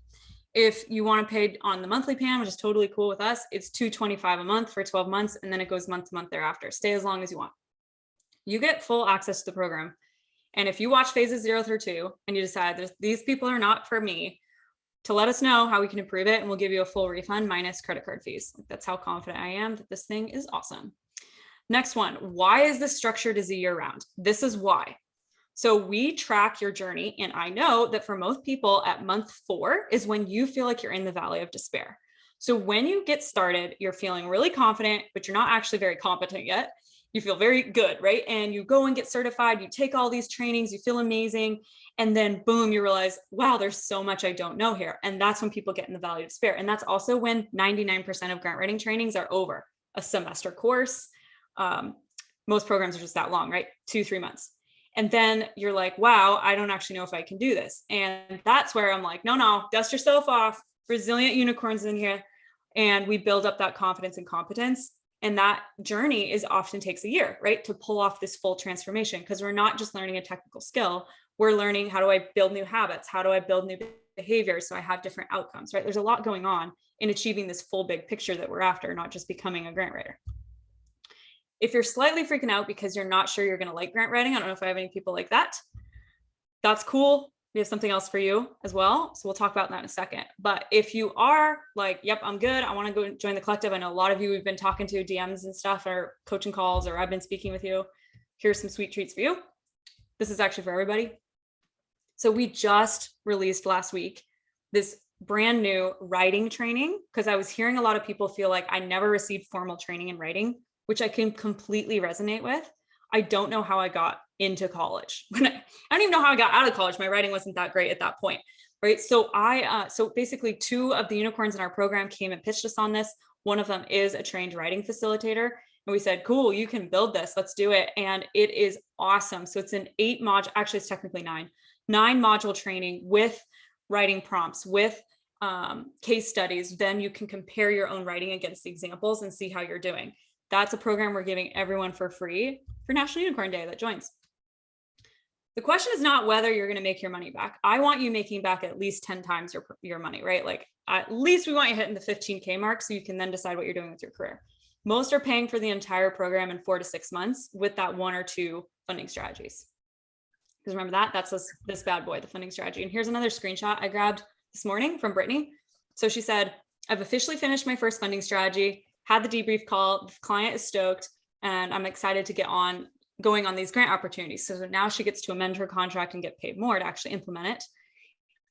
If you want to pay on the monthly plan, which is totally cool with us, it's $225 a month for 12 months, and then it goes month to month thereafter. Stay as long as you want. You get full access to the program. And if you watch phases 0 through 2 and you decide these people are not for me, to let us know how we can improve it, and we'll give you a full refund minus credit card fees. That's how confident I am that this thing is awesome. Next one, why is this structured as a year round? This is why. So we track your journey, and I know that for most people at month 4 is when you feel like you're in the valley of despair. So when you get started, you're feeling really confident, but you're not actually very competent yet. you feel very good, right? And you go and get certified, you take all these trainings, you feel amazing. And then boom, you realize, wow, there's so much I don't know here. And that's when people get in the valley of despair. And that's also when 99% of grant writing trainings are over. A semester course. Most programs are just that long, right? 2-3 months. And then you're like, wow, I don't actually know if I can do this. And that's where I'm like, no, dust yourself off. Resilient unicorns in here. And we build up that confidence and competence. And that journey often takes a year, right? To pull off this full transformation, because we're not just learning a technical skill. We're learning, how do I build new habits? How do I build new behaviors so I have different outcomes, right? There's a lot going on in achieving this full big picture that we're after, not just becoming a grant writer. If you're slightly freaking out because you're not sure you're going to like grant writing, I don't know if I have any people like that. That's cool. We have something else for you as well. So we'll talk about that in a second. But if you are like, yep, I'm good, I want to go join the collective. I know a lot of you we've been talking to, DMs and stuff, or coaching calls, or I've been speaking with you. Here's some sweet treats for you. This is actually for everybody. So we just released last week this brand new writing training, because I was hearing a lot of people feel like I never received formal training in writing, which I can completely resonate with. I don't know how I got into college. I don't even know how I got out of college. My writing wasn't that great at that point, right? So so basically 2 of the unicorns in our program came and pitched us on this. One of them is a trained writing facilitator. And we said, cool, you can build this, let's do it. And it is awesome. So it's an 8 module, actually it's technically 9 module training with writing prompts, with case studies. Then you can compare your own writing against the examples and see how you're doing. That's a program we're giving everyone for free for National Unicorn Day that joins. The question is not whether you're going to make your money back. I want you making back at least 10 times your money, right? Like at least we want you hitting the 15K mark so you can then decide what you're doing with your career. Most are paying for the entire program in 4 to 6 months with that 1 or 2 funding strategies. Because remember that's this bad boy, the funding strategy. And here's another screenshot I grabbed this morning from Brittany. So she said, I've officially finished my first funding strategy, had the debrief call, the client is stoked, and I'm excited to get going on these grant opportunities. So now she gets to amend her contract and get paid more to actually implement it.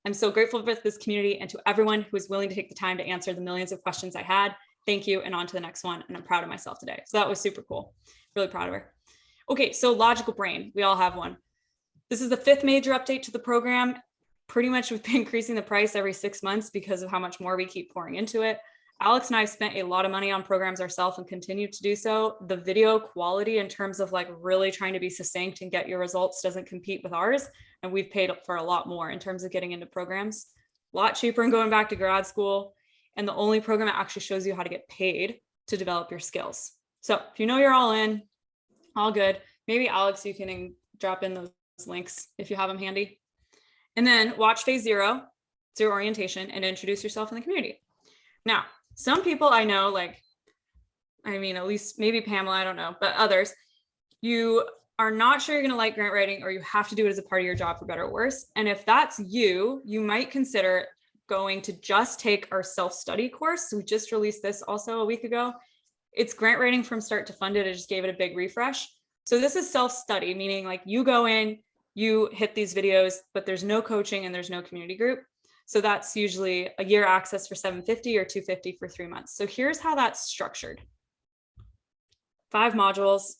I'm so grateful for this community and to everyone who was willing to take the time to answer the millions of questions I had. Thank you, and on to the next one. And I'm proud of myself today. So that was super cool. Really proud of her. Okay, so logical brain, we all have one. This is the 5th major update to the program. Pretty much we've been increasing the price every 6 months because of how much more we keep pouring into it. Alex and I spent a lot of money on programs ourselves and continue to do so. The video quality in terms of like really trying to be succinct and get your results doesn't compete with ours. And we've paid for a lot more in terms of getting into programs. A lot cheaper than going back to grad school. And the only program that actually shows you how to get paid to develop your skills. So if you know you're all in, all good. Maybe Alex, you can drop in those links if you have them handy. And then watch phase 0, orientation, and introduce yourself in the community. Now, some people I know, like, I mean, at least maybe Pamela, I don't know, but others, you are not sure you're going to like grant writing, or you have to do it as a part of your job for better or worse. And if that's you, you might consider going to just take our self-study course. We just released this also a week ago. It's grant writing from start to funded. I just gave it a big refresh. So this is self-study, meaning like you go in, you hit these videos, but there's no coaching and there's no community group. So that's usually a year access for $750 or $250 for 3 months. So here's how that's structured. 5 modules,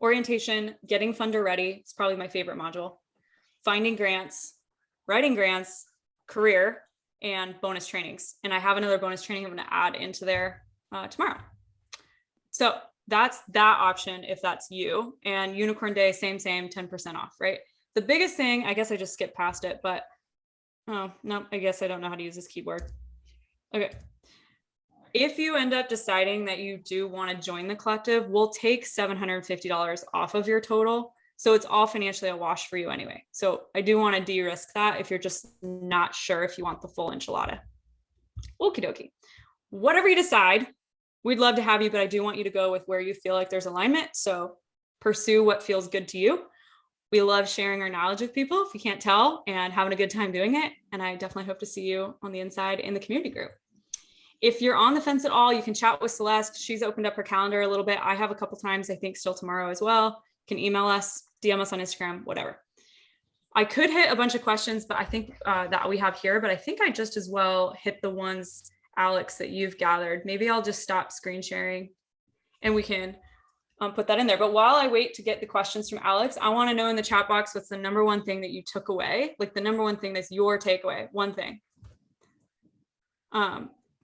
orientation, getting funder ready. It's probably my favorite module. Finding grants, writing grants, career, and bonus trainings. And I have another bonus training I'm going to add into there tomorrow. So that's that option if that's you. And Unicorn Day, same, 10% off, right? The biggest thing, I guess I just skipped past it, but oh, no, I guess I don't know how to use this keyboard. Okay. If you end up deciding that you do want to join the collective, we'll take $750 off of your total. So it's all financially a wash for you anyway. So I do want to de-risk that if you're just not sure if you want the full enchilada. Okie dokie. Whatever you decide, we'd love to have you, but I do want you to go with where you feel like there's alignment. So pursue what feels good to you. We love sharing our knowledge with people, if you can't tell, and having a good time doing it. And I definitely hope to see you on the inside in the community group. If you're on the fence at all, you can chat with Celeste. She's opened up her calendar a little bit. I have a couple times, I think still tomorrow as well. You can email us, DM us on Instagram, whatever. I could hit a bunch of questions, but I think that we have here, but I think I just as well hit the ones, Alex, that you've gathered. Maybe I'll just stop screen sharing and we can put that in there. But while I wait to get the questions from Alex, I want to know in the chat box, what's the number one thing that you took away? Like the number one thing that's your takeaway, one thing.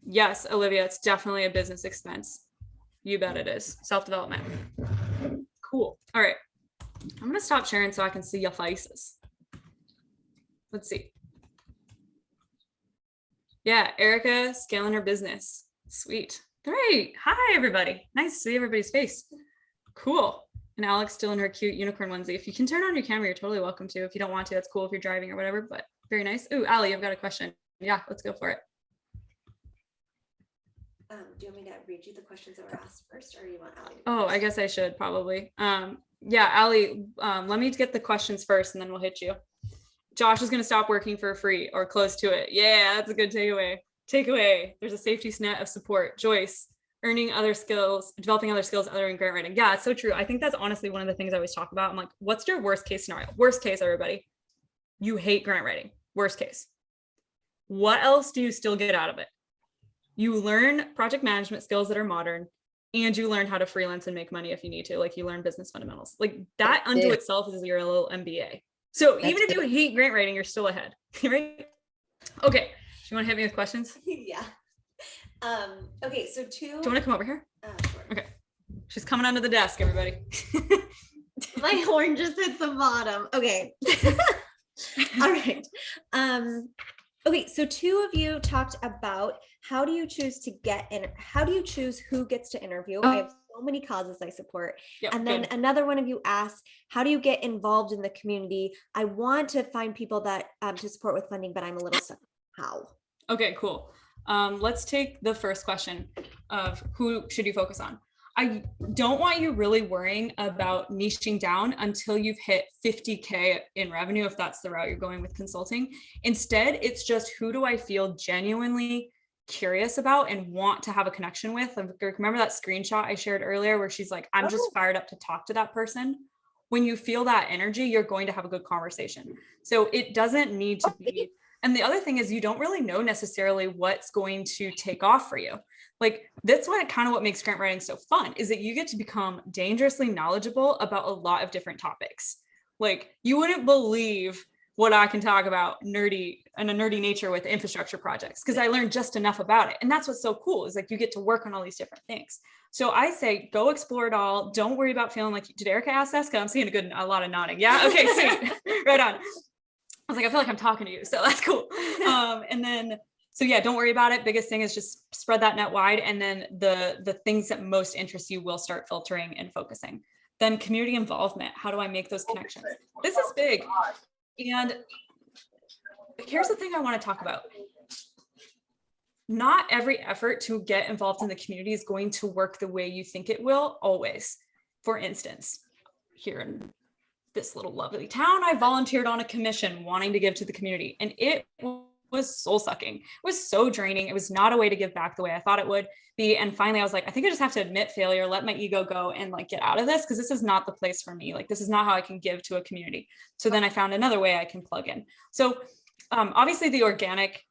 Yes, Olivia, it's definitely a business expense. You bet it is. Self-development. Cool. All right. I'm going to stop sharing so I can see your faces. Let's see. Yeah, Erica scaling her business. Sweet. Great. Hi, everybody. Nice to see everybody's face. Cool. And Alex still in her cute unicorn onesie. If you can turn on your camera, you're totally welcome to. If you don't want to, that's cool if you're driving or whatever, but very nice. Ooh, Allie, I've got a question. Yeah, let's go for it. Do you want me to read you the questions that were asked first, or you want Allie to Oh, I guess I should probably. Yeah, Allie, let me get the questions first and then we'll hit you. Josh is going to stop working for free or close to it. Yeah, that's a good takeaway. There's a safety net of support. Joyce, earning other skills, developing other skills other than grant writing. Yeah, it's so true. I think that's honestly one of the things I always talk about. I'm like, what's your worst case scenario? Worst case, everybody. You hate grant writing. Worst case. What else do you still get out of it? You learn project management skills that are modern, and you learn how to freelance and make money if you need to. Like you learn business fundamentals. Like that unto itself is your little MBA. So even if you hate grant writing, you're still ahead, right? Okay. Do you want to hit me with questions? Yeah. Okay. So Do you want to come over here? Sure. Okay. She's coming onto the desk, everybody. My horn just hit the bottom. Okay. All right. Okay, so two of you talked about how do you choose to get in, how do you choose who gets to interview? I have so many causes I support. Yep, and then another one of you asked, how do you get involved in the community? I want to find people that to support with funding, but I'm a little stuck. How? Okay, cool. Let's take the first question of who should you focus on? I don't want you really worrying about niching down until you've hit 50K in revenue, if that's the route you're going with consulting. Instead, it's just who do I feel genuinely curious about and want to have a connection with? Remember that screenshot I shared earlier where she's like, I'm just fired up to talk to that person. When you feel that energy, you're going to have a good conversation. So it doesn't need to be. And the other thing is you don't really know necessarily what's going to take off for you. Like that's what makes grant writing so fun is that you get to become dangerously knowledgeable about a lot of different topics. Like you wouldn't believe what I can talk about in a nerdy nature with infrastructure projects because I learned just enough about it. And that's what's so cool is like you get to work on all these different things. So I say, go explore it all. Don't worry about feeling like, did Erica ask Seska? I'm seeing a lot of nodding. Yeah. Okay. Sweet. Right on. I was like, I feel like I'm talking to you. So that's cool. So yeah, don't worry about it. Biggest thing is just spread that net wide. And then the things that most interest you will start filtering and focusing. Then community involvement. How do I make those connections? This is big. And here's the thing I want to talk about. Not every effort to get involved in the community is going to work the way you think it will always. For instance, here in this little lovely town, I volunteered on a commission wanting to give to the community. And it was soul sucking. It was so draining. It was not a way to give back the way I thought it would be. And finally, I was like, I think I just have to admit failure, let my ego go and like get out of this because this is not the place for me. Like, this is not how I can give to a community. So then I found another way I can plug in. So obviously the organic,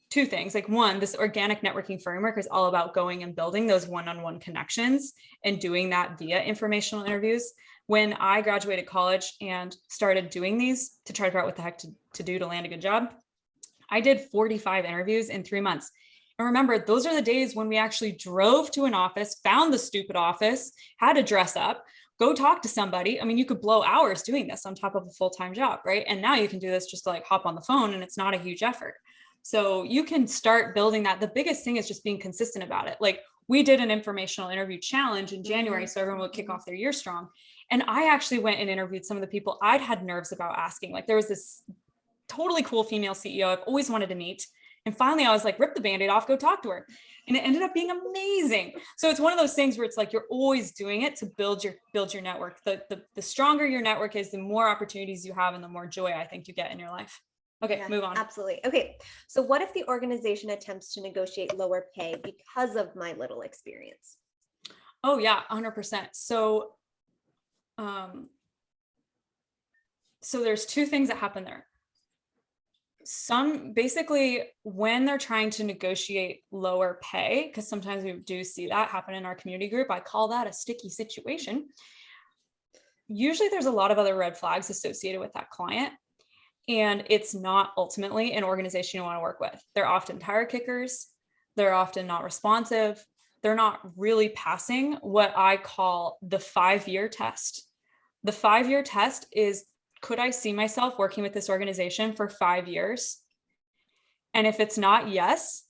two things, like one, this organic networking framework is all about going and building those one-on-one connections and doing that via informational interviews. When I graduated college and started doing these to try to figure out what the heck to do to land a good job, I did 45 interviews in 3 months. And remember, those are the days when we actually drove to an office, found the stupid office, had to dress up, go talk to somebody. I mean, you could blow hours doing this on top of a full-time job, right? And now you can do this just to like hop on the phone and it's not a huge effort. So you can start building that. The biggest thing is just being consistent about it. Like we did an informational interview challenge in January, so everyone would kick off their year strong. And I actually went and interviewed some of the people I'd had nerves about asking. Like there was this totally cool female CEO I've always wanted to meet. And finally I was like, rip the Band-Aid off, go talk to her. And it ended up being amazing. So it's one of those things where it's like, you're always doing it to build your network. The stronger your network is, the more opportunities you have and the more joy I think you get in your life. Okay, yeah, move on. Absolutely. Okay. So what if the organization attempts to negotiate lower pay because of my little experience? Oh yeah, 100%. So there's two things that happen there. basically when they're trying to negotiate lower pay, because sometimes we do see that happen in our community group, I call that a sticky situation. Usually there's a lot of other red flags associated with that client, and it's not ultimately an organization you want to work with. They're often tire kickers. They're often not responsive. They're not really passing what I call the 5-year test. The 5-year test is, could I see myself working with this organization for 5 years? And if it's not yes,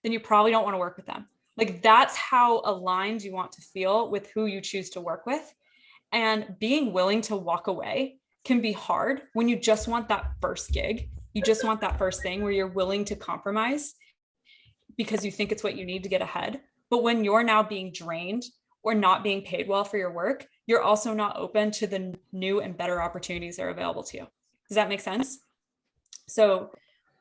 then you probably don't want to work with them. Like, that's how aligned you want to feel with who you choose to work with. And being willing to walk away can be hard when you just want that first gig. You just want that first thing where you're willing to compromise because you think it's what you need to get ahead. But when you're now being drained or not being paid well for your work, you're also not open to the new and better opportunities that are available to you. Does that make sense? So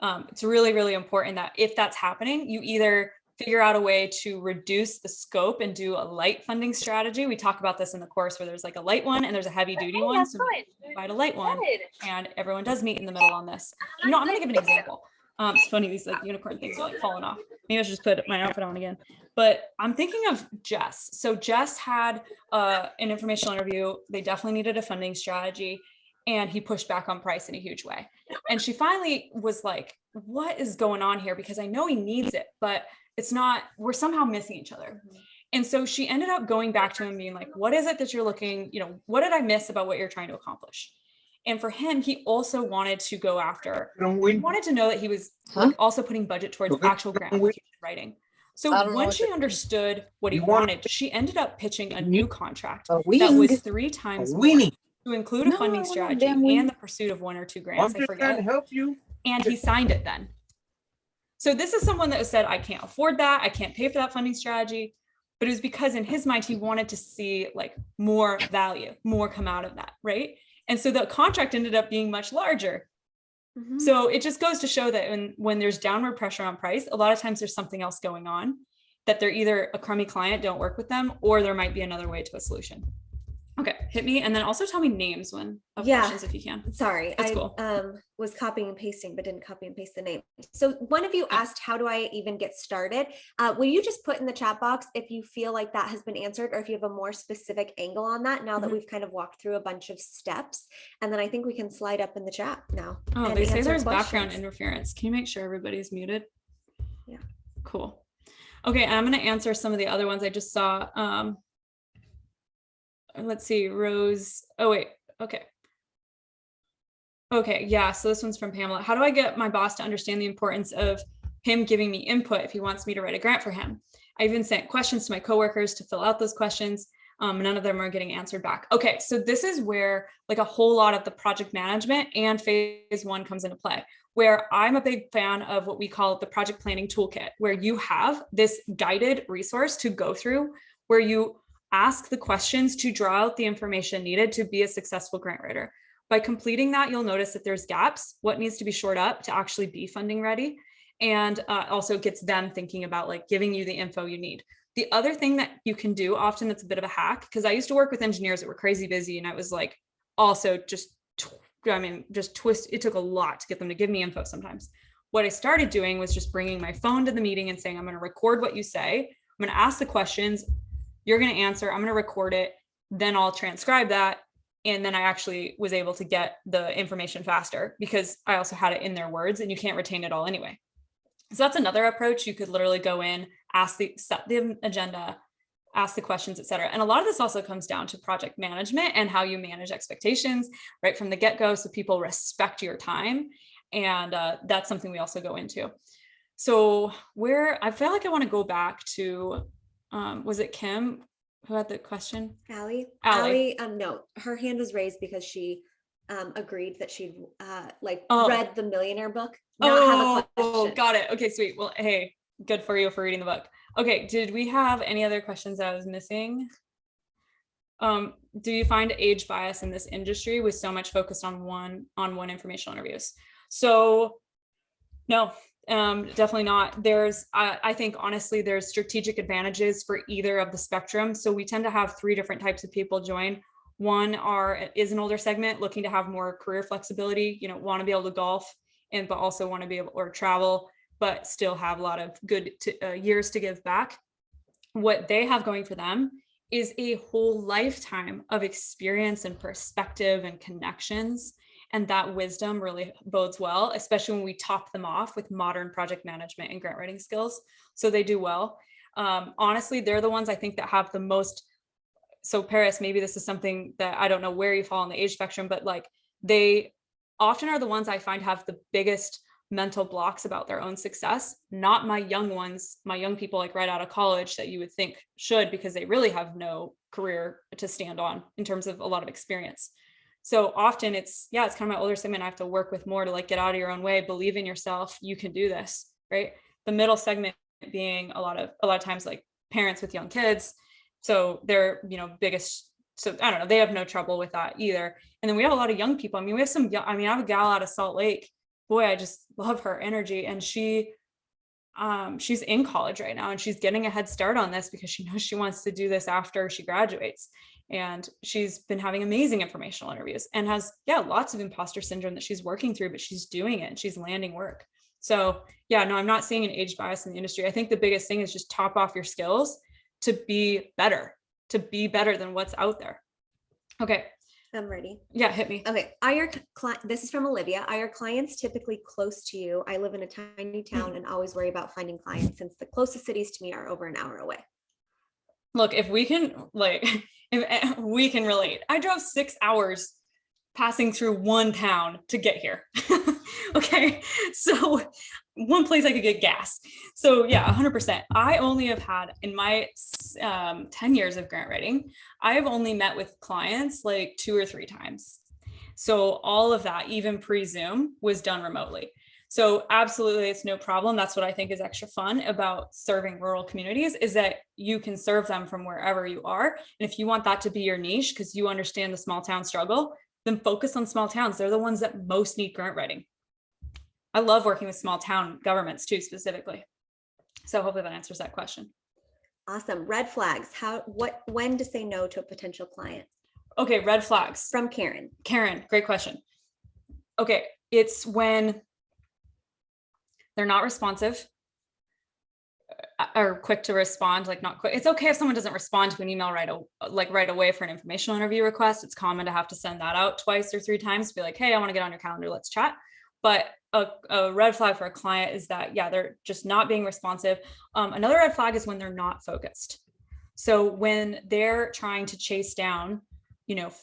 it's really, really important that if that's happening, you either figure out a way to reduce the scope and do a light funding strategy. We talk about this in the course where there's like a light one and there's a heavy duty one. So provide a light one, and everyone does meet in the middle on this. I'm going to give an example. It's funny, these like unicorn things are like falling off. Maybe I should just put my outfit on again. But I'm thinking of Jess. So Jess had an informational interview. They definitely needed a funding strategy, and he pushed back on price in a huge way. And she finally was like, what is going on here? Because I know he needs it, but it's not, we're somehow missing each other. And so she ended up going back to him being like, what is it that you're looking, what did I miss about what you're trying to accomplish? And for him, he also wanted to go after, he wanted to know that he was like also putting budget towards actual grant application writing. So when she understood what he wanted, she ended up pitching a new contract that was 3 times more to include a funding strategy and the pursuit of 1 or 2 grants, I forget. And he signed it then. So this is someone that said, I can't afford that. I can't pay for that funding strategy. But it was because in his mind, he wanted to see like more value, more come out of that, right? And so the contract ended up being much larger. Mm-hmm. So it just goes to show that when there's downward pressure on price, a lot of times there's something else going on, that they're either a crummy client, don't work with them, or there might be another way to a solution. Okay, hit me, and then also tell me names of questions if you can. Sorry, that's cool. Was copying and pasting, but didn't copy and paste the name. So one of you asked, how do I even get started? Will you just put in the chat box if you feel like that has been answered, or if you have a more specific angle on that now that we've kind of walked through a bunch of steps, and then I think we can slide up in the chat now. Oh, they say there's background interference. Can you make sure everybody's muted? Yeah. Cool. Okay, I'm going to answer some of the other ones I just saw. Let's see, Rose. Oh, wait. Okay. Okay. Yeah. So this one's from Pamela. How do I get my boss to understand the importance of him giving me input if he wants me to write a grant for him? I even sent questions to my coworkers to fill out those questions. None of them are getting answered back. Okay. So this is where like a whole lot of the project management and phase 1 comes into play, where I'm a big fan of what we call the project planning toolkit, where you have this guided resource to go through, where you ask the questions to draw out the information needed to be a successful grant writer. By completing that, you'll notice that there's gaps, what needs to be shored up to actually be funding ready. And also gets them thinking about like giving you the info you need. The other thing that you can do often that's a bit of a hack, because I used to work with engineers that were crazy busy, and I was like also just twist. It took a lot to get them to give me info sometimes. What I started doing was just bringing my phone to the meeting and saying, I'm going to record what you say. I'm going to ask the questions. You're going to answer, I'm going to record it, then I'll transcribe that. And then I actually was able to get the information faster because I also had it in their words, and you can't retain it all anyway. So that's another approach. You could literally go in, set the agenda, ask the questions, et cetera. And a lot of this also comes down to project management and how you manage expectations right from the get-go, so people respect your time. And that's something we also go into. So I feel like I want to go back to, was it Kim who had the question? Allie, no, her hand was raised because she agreed that she'd read the Millionaire book. Have a question. Got it. Okay, sweet. Well, hey, good for you for reading the book. Okay, did we have any other questions that I was missing? Do you find age bias in this industry with so much focused on one informational interviews? So no, definitely not. I think honestly, there's strategic advantages for either of the spectrum. So we tend to have 3 different types of people join. One is an older segment looking to have more career flexibility, want to be able to golf but also want to be able or travel, but still have a lot of good years to give back. What they have going for them is a whole lifetime of experience and perspective and connections. And that wisdom really bodes well, especially when we top them off with modern project management and grant writing skills. So they do well. Honestly, they're the ones I think that have the most. So Paris, maybe this is something that I don't know where you fall on the age spectrum, but like they often are the ones I find have the biggest mental blocks about their own success, not my young ones, my young people like right out of college that you would think should, because they really have no career to stand on in terms of a lot of experience. So often it's kind of my older segment I have to work with more to like get out of your own way, believe in yourself, you can do this, right? The middle segment being a lot of times like parents with young kids. So they're, biggest, so I don't know, they have no trouble with that either. And then we have a lot of young people. I mean, we have I have a gal out of Salt Lake. Boy, I just love her energy. And she's in college right now and she's getting a head start on this because she knows she wants to do this after she graduates. And she's been having amazing informational interviews and has, lots of imposter syndrome that she's working through, but she's doing it and she's landing work. So no, I'm not seeing an age bias in the industry. I think the biggest thing is just top off your skills to be better than what's out there. Okay. I'm ready. Yeah, hit me. Okay. This is from Olivia. Are your clients typically close to you? I live in a tiny town and always worry about finding clients since the closest cities to me are over an hour away. Look, if we can relate. I drove 6 hours passing through one town to get here. Okay. So one place I could get gas. So 100%. I only have had in my 10 years of grant writing, I've only met with clients like 2 or 3 times. So all of that, even pre-Zoom, was done remotely. So absolutely, it's no problem. That's what I think is extra fun about serving rural communities is that you can serve them from wherever you are. And if you want that to be your niche, because you understand the small town struggle, then focus on small towns. They're the ones that most need grant writing. I love working with small town governments too, specifically. So hopefully that answers that question. Awesome. Red flags. When to say no to a potential client? Okay. Red flags. From Karen. Karen, great question. Okay. It's when they're not responsive or quick to respond, like not quick. It's okay if someone doesn't respond to an email right away for an informational interview request. It's common to have to send that out 2 or 3 times to be like, hey, I want to get on your calendar. Let's chat. But a red flag for a client is that, they're just not being responsive. Another red flag is when they're not focused. So when they're trying to chase down,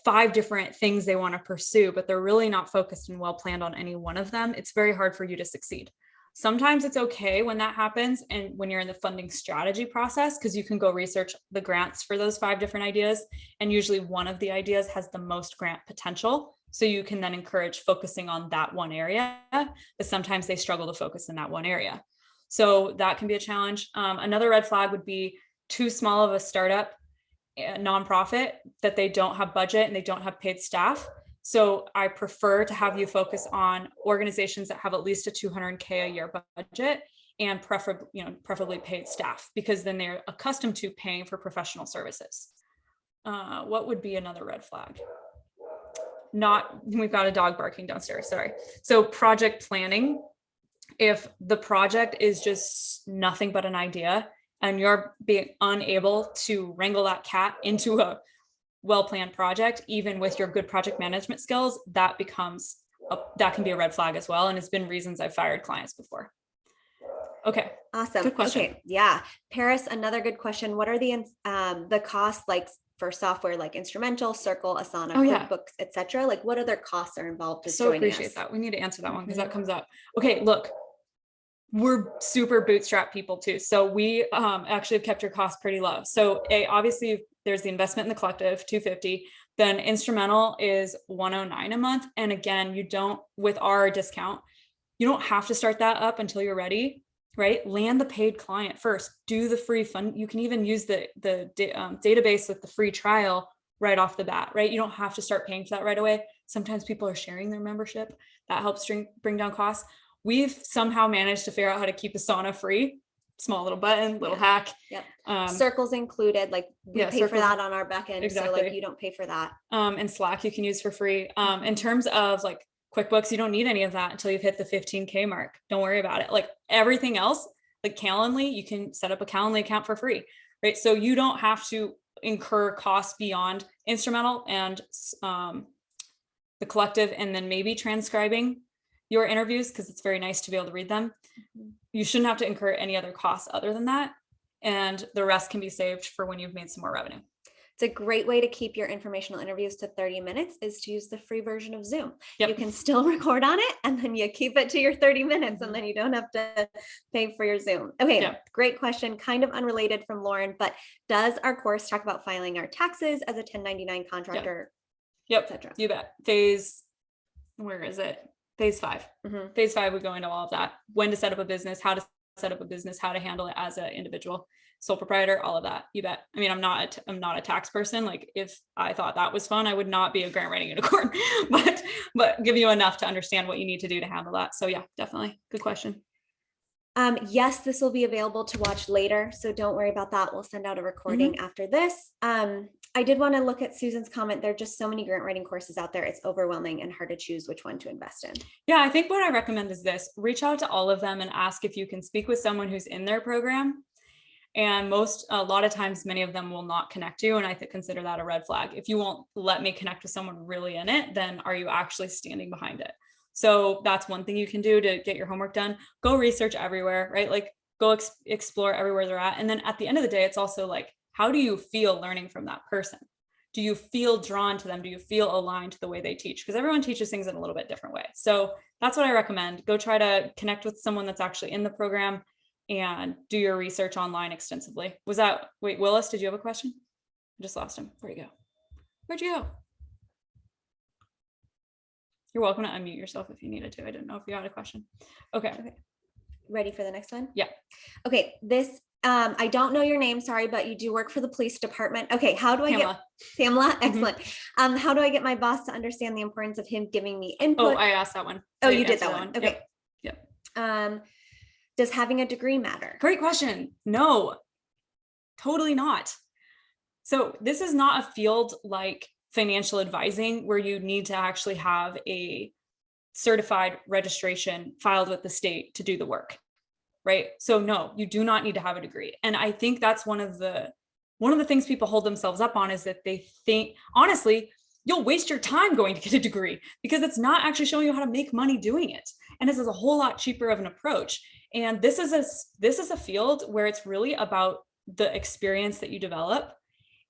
5 different things they want to pursue, but they're really not focused and well planned on any one of them, it's very hard for you to succeed. Sometimes it's okay when that happens and when you're in the funding strategy process, because you can go research the grants for those 5 different ideas. And usually one of the ideas has the most grant potential. So you can then encourage focusing on that one area, but sometimes they struggle to focus in that one area. So that can be a challenge. Another red flag would be too small of a startup nonprofit that they don't have budget and they don't have paid staff. So I prefer to have you focus on organizations that have at least a $200K a year budget and preferably paid staff, because then they're accustomed to paying for professional services. What would be another red flag? We've got a dog barking downstairs, sorry. So project planning, if the project is just nothing but an idea and you're being unable to wrangle that cat into a well-planned project, even with your good project management skills, that can be a red flag as well. And it's been reasons I've fired clients before. Okay. Awesome. Good question. Okay. Yeah. Paris, another good question. What are the costs like for software like Instrumental, Circle, Asana, QuickBooks, etc.? Like what other costs are involved with joining appreciate us? that. We need to answer that one because that comes up. Okay. Look, we're super bootstrap people too. So we actually have kept your costs pretty low. So obviously there's the investment in the collective, $250. Then Instrumental is $109 a month. And again, with our discount, you don't have to start that up until you're ready, right? Land the paid client first, do the free fund. You can even use the database with the free trial right off the bat, right? You don't have to start paying for that right away. Sometimes people are sharing their membership. That helps bring down costs. We've somehow managed to figure out how to keep Asana free. Small little button, little hack. Yep. Circle's included. Like we pay for that on our back end. Exactly. So like you don't pay for that. And Slack you can use for free. In terms of like QuickBooks, you don't need any of that until you've hit the 15K mark. Don't worry about it. Like everything else, like Calendly, you can set up a Calendly account for free, right? So you don't have to incur costs beyond Instrumental and the Collective, and then maybe transcribing your interviews, because it's very nice to be able to read them. You shouldn't have to incur any other costs other than that. And the rest can be saved for when you've made some more revenue. It's a great way to keep your informational interviews to 30 minutes is to use the free version of Zoom. Yep. You can still record on it and then you keep it to your 30 minutes and then you don't have to pay for your Zoom. Okay, Yep. Great question. Kind of unrelated from Lauren, but does our course talk about filing our taxes as a 1099 contractor, Yep. etc.? You bet. Where is it? Phase 5. Mhm. Phase 5, we go into all of that. When to set up a business, how to set up a business, how to handle it as an individual, sole proprietor, all of that. You bet. I mean, I'm not a tax person. Like if I thought that was fun, I would not be a grant writing unicorn, but give you enough to understand what you need to do to handle that. So yeah, definitely. Good question. Yes, this will be available to watch later, so don't worry about that. We'll send out a recording after this. I did want to look at Susan's comment. There are just so many grant writing courses out there. It's overwhelming and hard to choose which one to invest in. Yeah, I think what I recommend is this: reach out to all of them and ask if you can speak with someone who's in their program. And a lot of times, many of them will not connect you. And I consider that a red flag. If you won't let me connect with someone really in it, then are you actually standing behind it? So that's one thing you can do to get your homework done. Go research everywhere, right? Like go explore everywhere they're at. And then at the end of the day, it's also like, how do you feel learning from that person? Do you feel drawn to them? Do you feel aligned to the way they teach? Because everyone teaches things in a little bit different way. So that's what I recommend. Go try to connect with someone that's actually in the program and do your research online extensively. Wait, Willis, did you have a question? I just lost him. Where'd you go? Where'd you go? You're welcome to unmute yourself if you needed to. I didn't know if you had a question. Okay. Ready for the next one? Yeah. Okay. This, I don't know your name, sorry, but you do work for the police department. Okay. How do I Pamela. Pamela? Excellent. How do I get my boss to understand the importance of him giving me input? Oh, I asked that one. Oh, you did that one. Okay. Yep. Does having a degree matter? Great question. No, totally not. So this is not a field like financial advising where you need to actually have a certified registration filed with the state to do the work, right? So no, you do not need to have a degree. And I think that's one of the things people hold themselves up on, is that they think, honestly, you'll waste your time going to get a degree because it's not actually showing you how to make money doing it. And this is a whole lot cheaper of an approach. And this is a field where it's really about the experience that you develop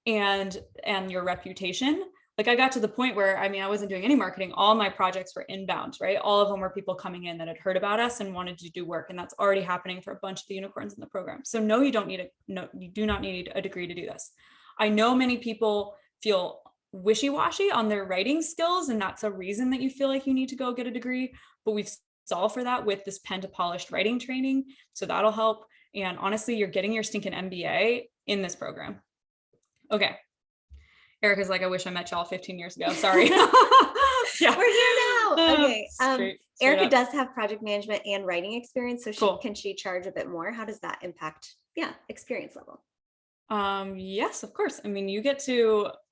and your reputation. Like I got to the point where, I mean, I wasn't doing any marketing. All my projects were inbound, right? All of them were people coming in that had heard about us and wanted to do work. And that's already happening for a bunch of the unicorns in the program. So no, you do not need a degree to do this. I know many people feel wishy-washy on their writing skills, and that's a reason that you feel like you need to go get a degree, but we've solved for that with this pen to polished writing training. So that'll help. And honestly, you're getting your stinking MBA in this program. Okay. Erica's like, I wish I met y'all 15 years ago. Sorry. Yeah. We're here now. Okay. Straight Erica up. does have project management and writing experience. So Cool. Can she charge a bit more? How does that impact? Yeah. Experience level. Yes, of course. I mean,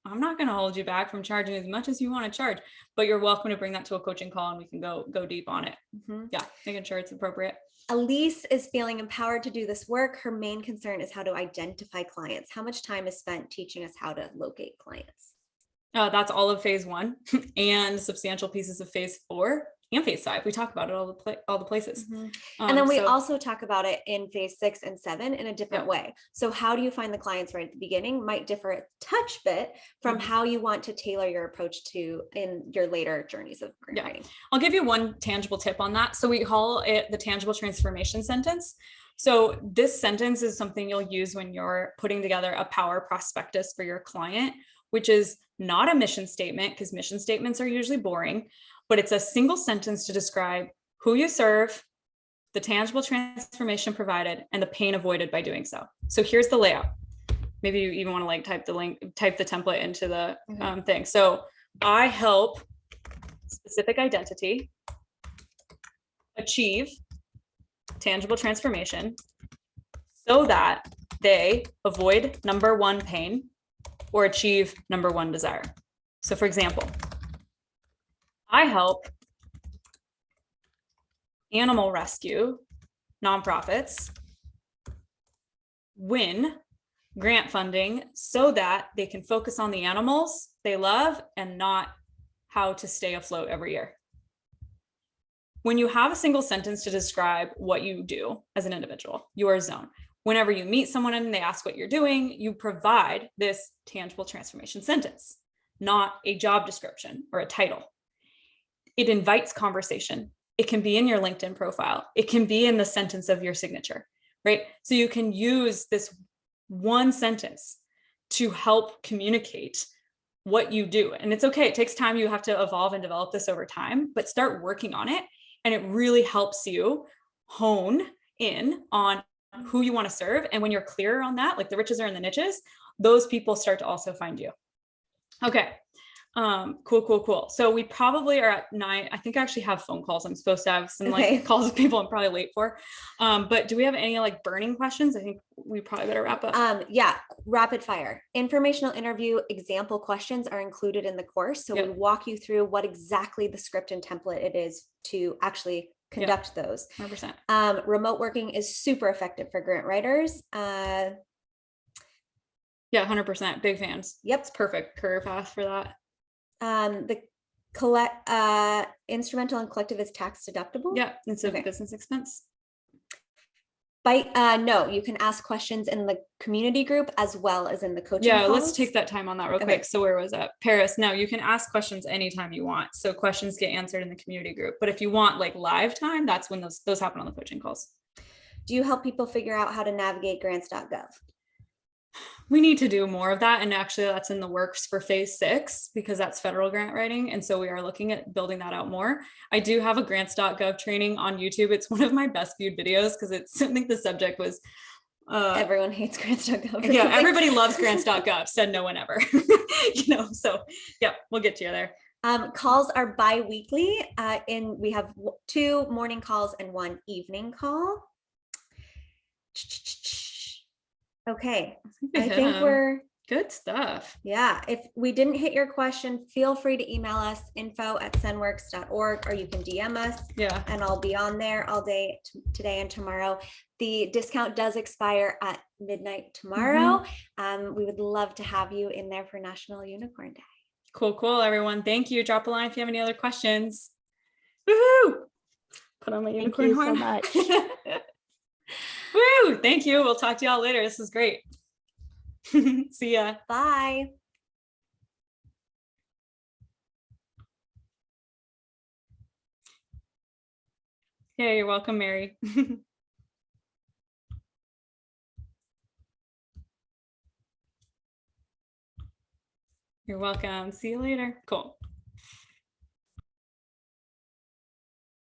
I'm not going to hold you back from charging as much as you want to charge, but you're welcome to bring that to a coaching call and we can go deep on it. Mm-hmm. Yeah. Making sure it's appropriate. Elise is feeling empowered to do this work. Her main concern is how to identify clients. How much time is spent teaching us how to locate clients? That's all of phase 1 and substantial pieces of phase 4 and phase 5. We talk about it all the places. Mm-hmm. And then we also talk about it in phase 6 and 7 in a different way. So how do you find the clients right at the beginning might differ a touch bit from how you want to tailor your approach to in your later journeys of grant writing. I'll give you one tangible tip on that. So we call it the tangible transformation sentence. So this sentence is something you'll use when you're putting together a power prospectus for your client, which is not a mission statement, because mission statements are usually boring, but it's a single sentence to describe who you serve, the tangible transformation provided, and the pain avoided by doing so. So here's the layout. Maybe you even want to type the template into the thing. So I help specific identity achieve tangible transformation so that they avoid number 1 pain or achieve number 1 desire. So for example, I help animal rescue nonprofits win grant funding so that they can focus on the animals they love and not how to stay afloat every year. When you have a single sentence to describe what you do as an individual, your zone, whenever you meet someone and they ask what you're doing, you provide this tangible transformation sentence, not a job description or a title. It invites conversation. It can be in your LinkedIn profile. It can be in the sentence of your signature, right? So you can use this one sentence to help communicate what you do. And it's okay. It takes time. You have to evolve and develop this over time, but start working on it. And it really helps you hone in on who you want to serve. And when you're clearer on that, like the riches are in the niches, those people start to also find you. Okay. Cool. So we probably are at 9. I think I actually have phone calls. I'm supposed to have some like calls with people I'm probably late for. But do we have any like burning questions? I think we probably better wrap up. Yeah, rapid fire. Informational interview example questions are included in the course. So we walk you through what exactly the script and template it is to actually conduct those. 100%. Remote working is super effective for grant writers. Yeah, 100%. Big fans. Yep. It's perfect career path for that. The instrumental and collective is tax deductible. Yeah, it's a business expense. No, you can ask questions in the community group as well as in the coaching calls. Let's take that time on that real quick. So where was that? Paris. No, you can ask questions anytime you want. So questions get answered in the community group. But if you want like live time, that's when those happen on the coaching calls. Do you help people figure out how to navigate grants.gov? We need to do more of that. And actually that's in the works for phase 6 because that's federal grant writing. And so we are looking at building that out more. I do have a grants.gov training on YouTube. It's one of my best viewed videos because I think the subject was everyone hates grants.gov. Yeah, everybody loves grants.gov. Said no one ever. So yeah, we'll get to you there. Calls are bi-weekly. We have 2 morning calls and 1 evening call. Okay, I think we're good stuff. Yeah, if we didn't hit your question, feel free to email us info@zenworks.org, or you can DM us. Yeah, and I'll be on there all day today and tomorrow. The discount does expire at midnight tomorrow. We would love to have you in there for National Unicorn Day. Cool, everyone. Thank you. Drop a line if you have any other questions. Woohoo! Put on my unicorn horn. Thank you so much. Woo! Thank you. We'll talk to y'all later. This is great. See ya. Bye. Yeah, you're welcome, Mary. You're welcome. See you later. Cool.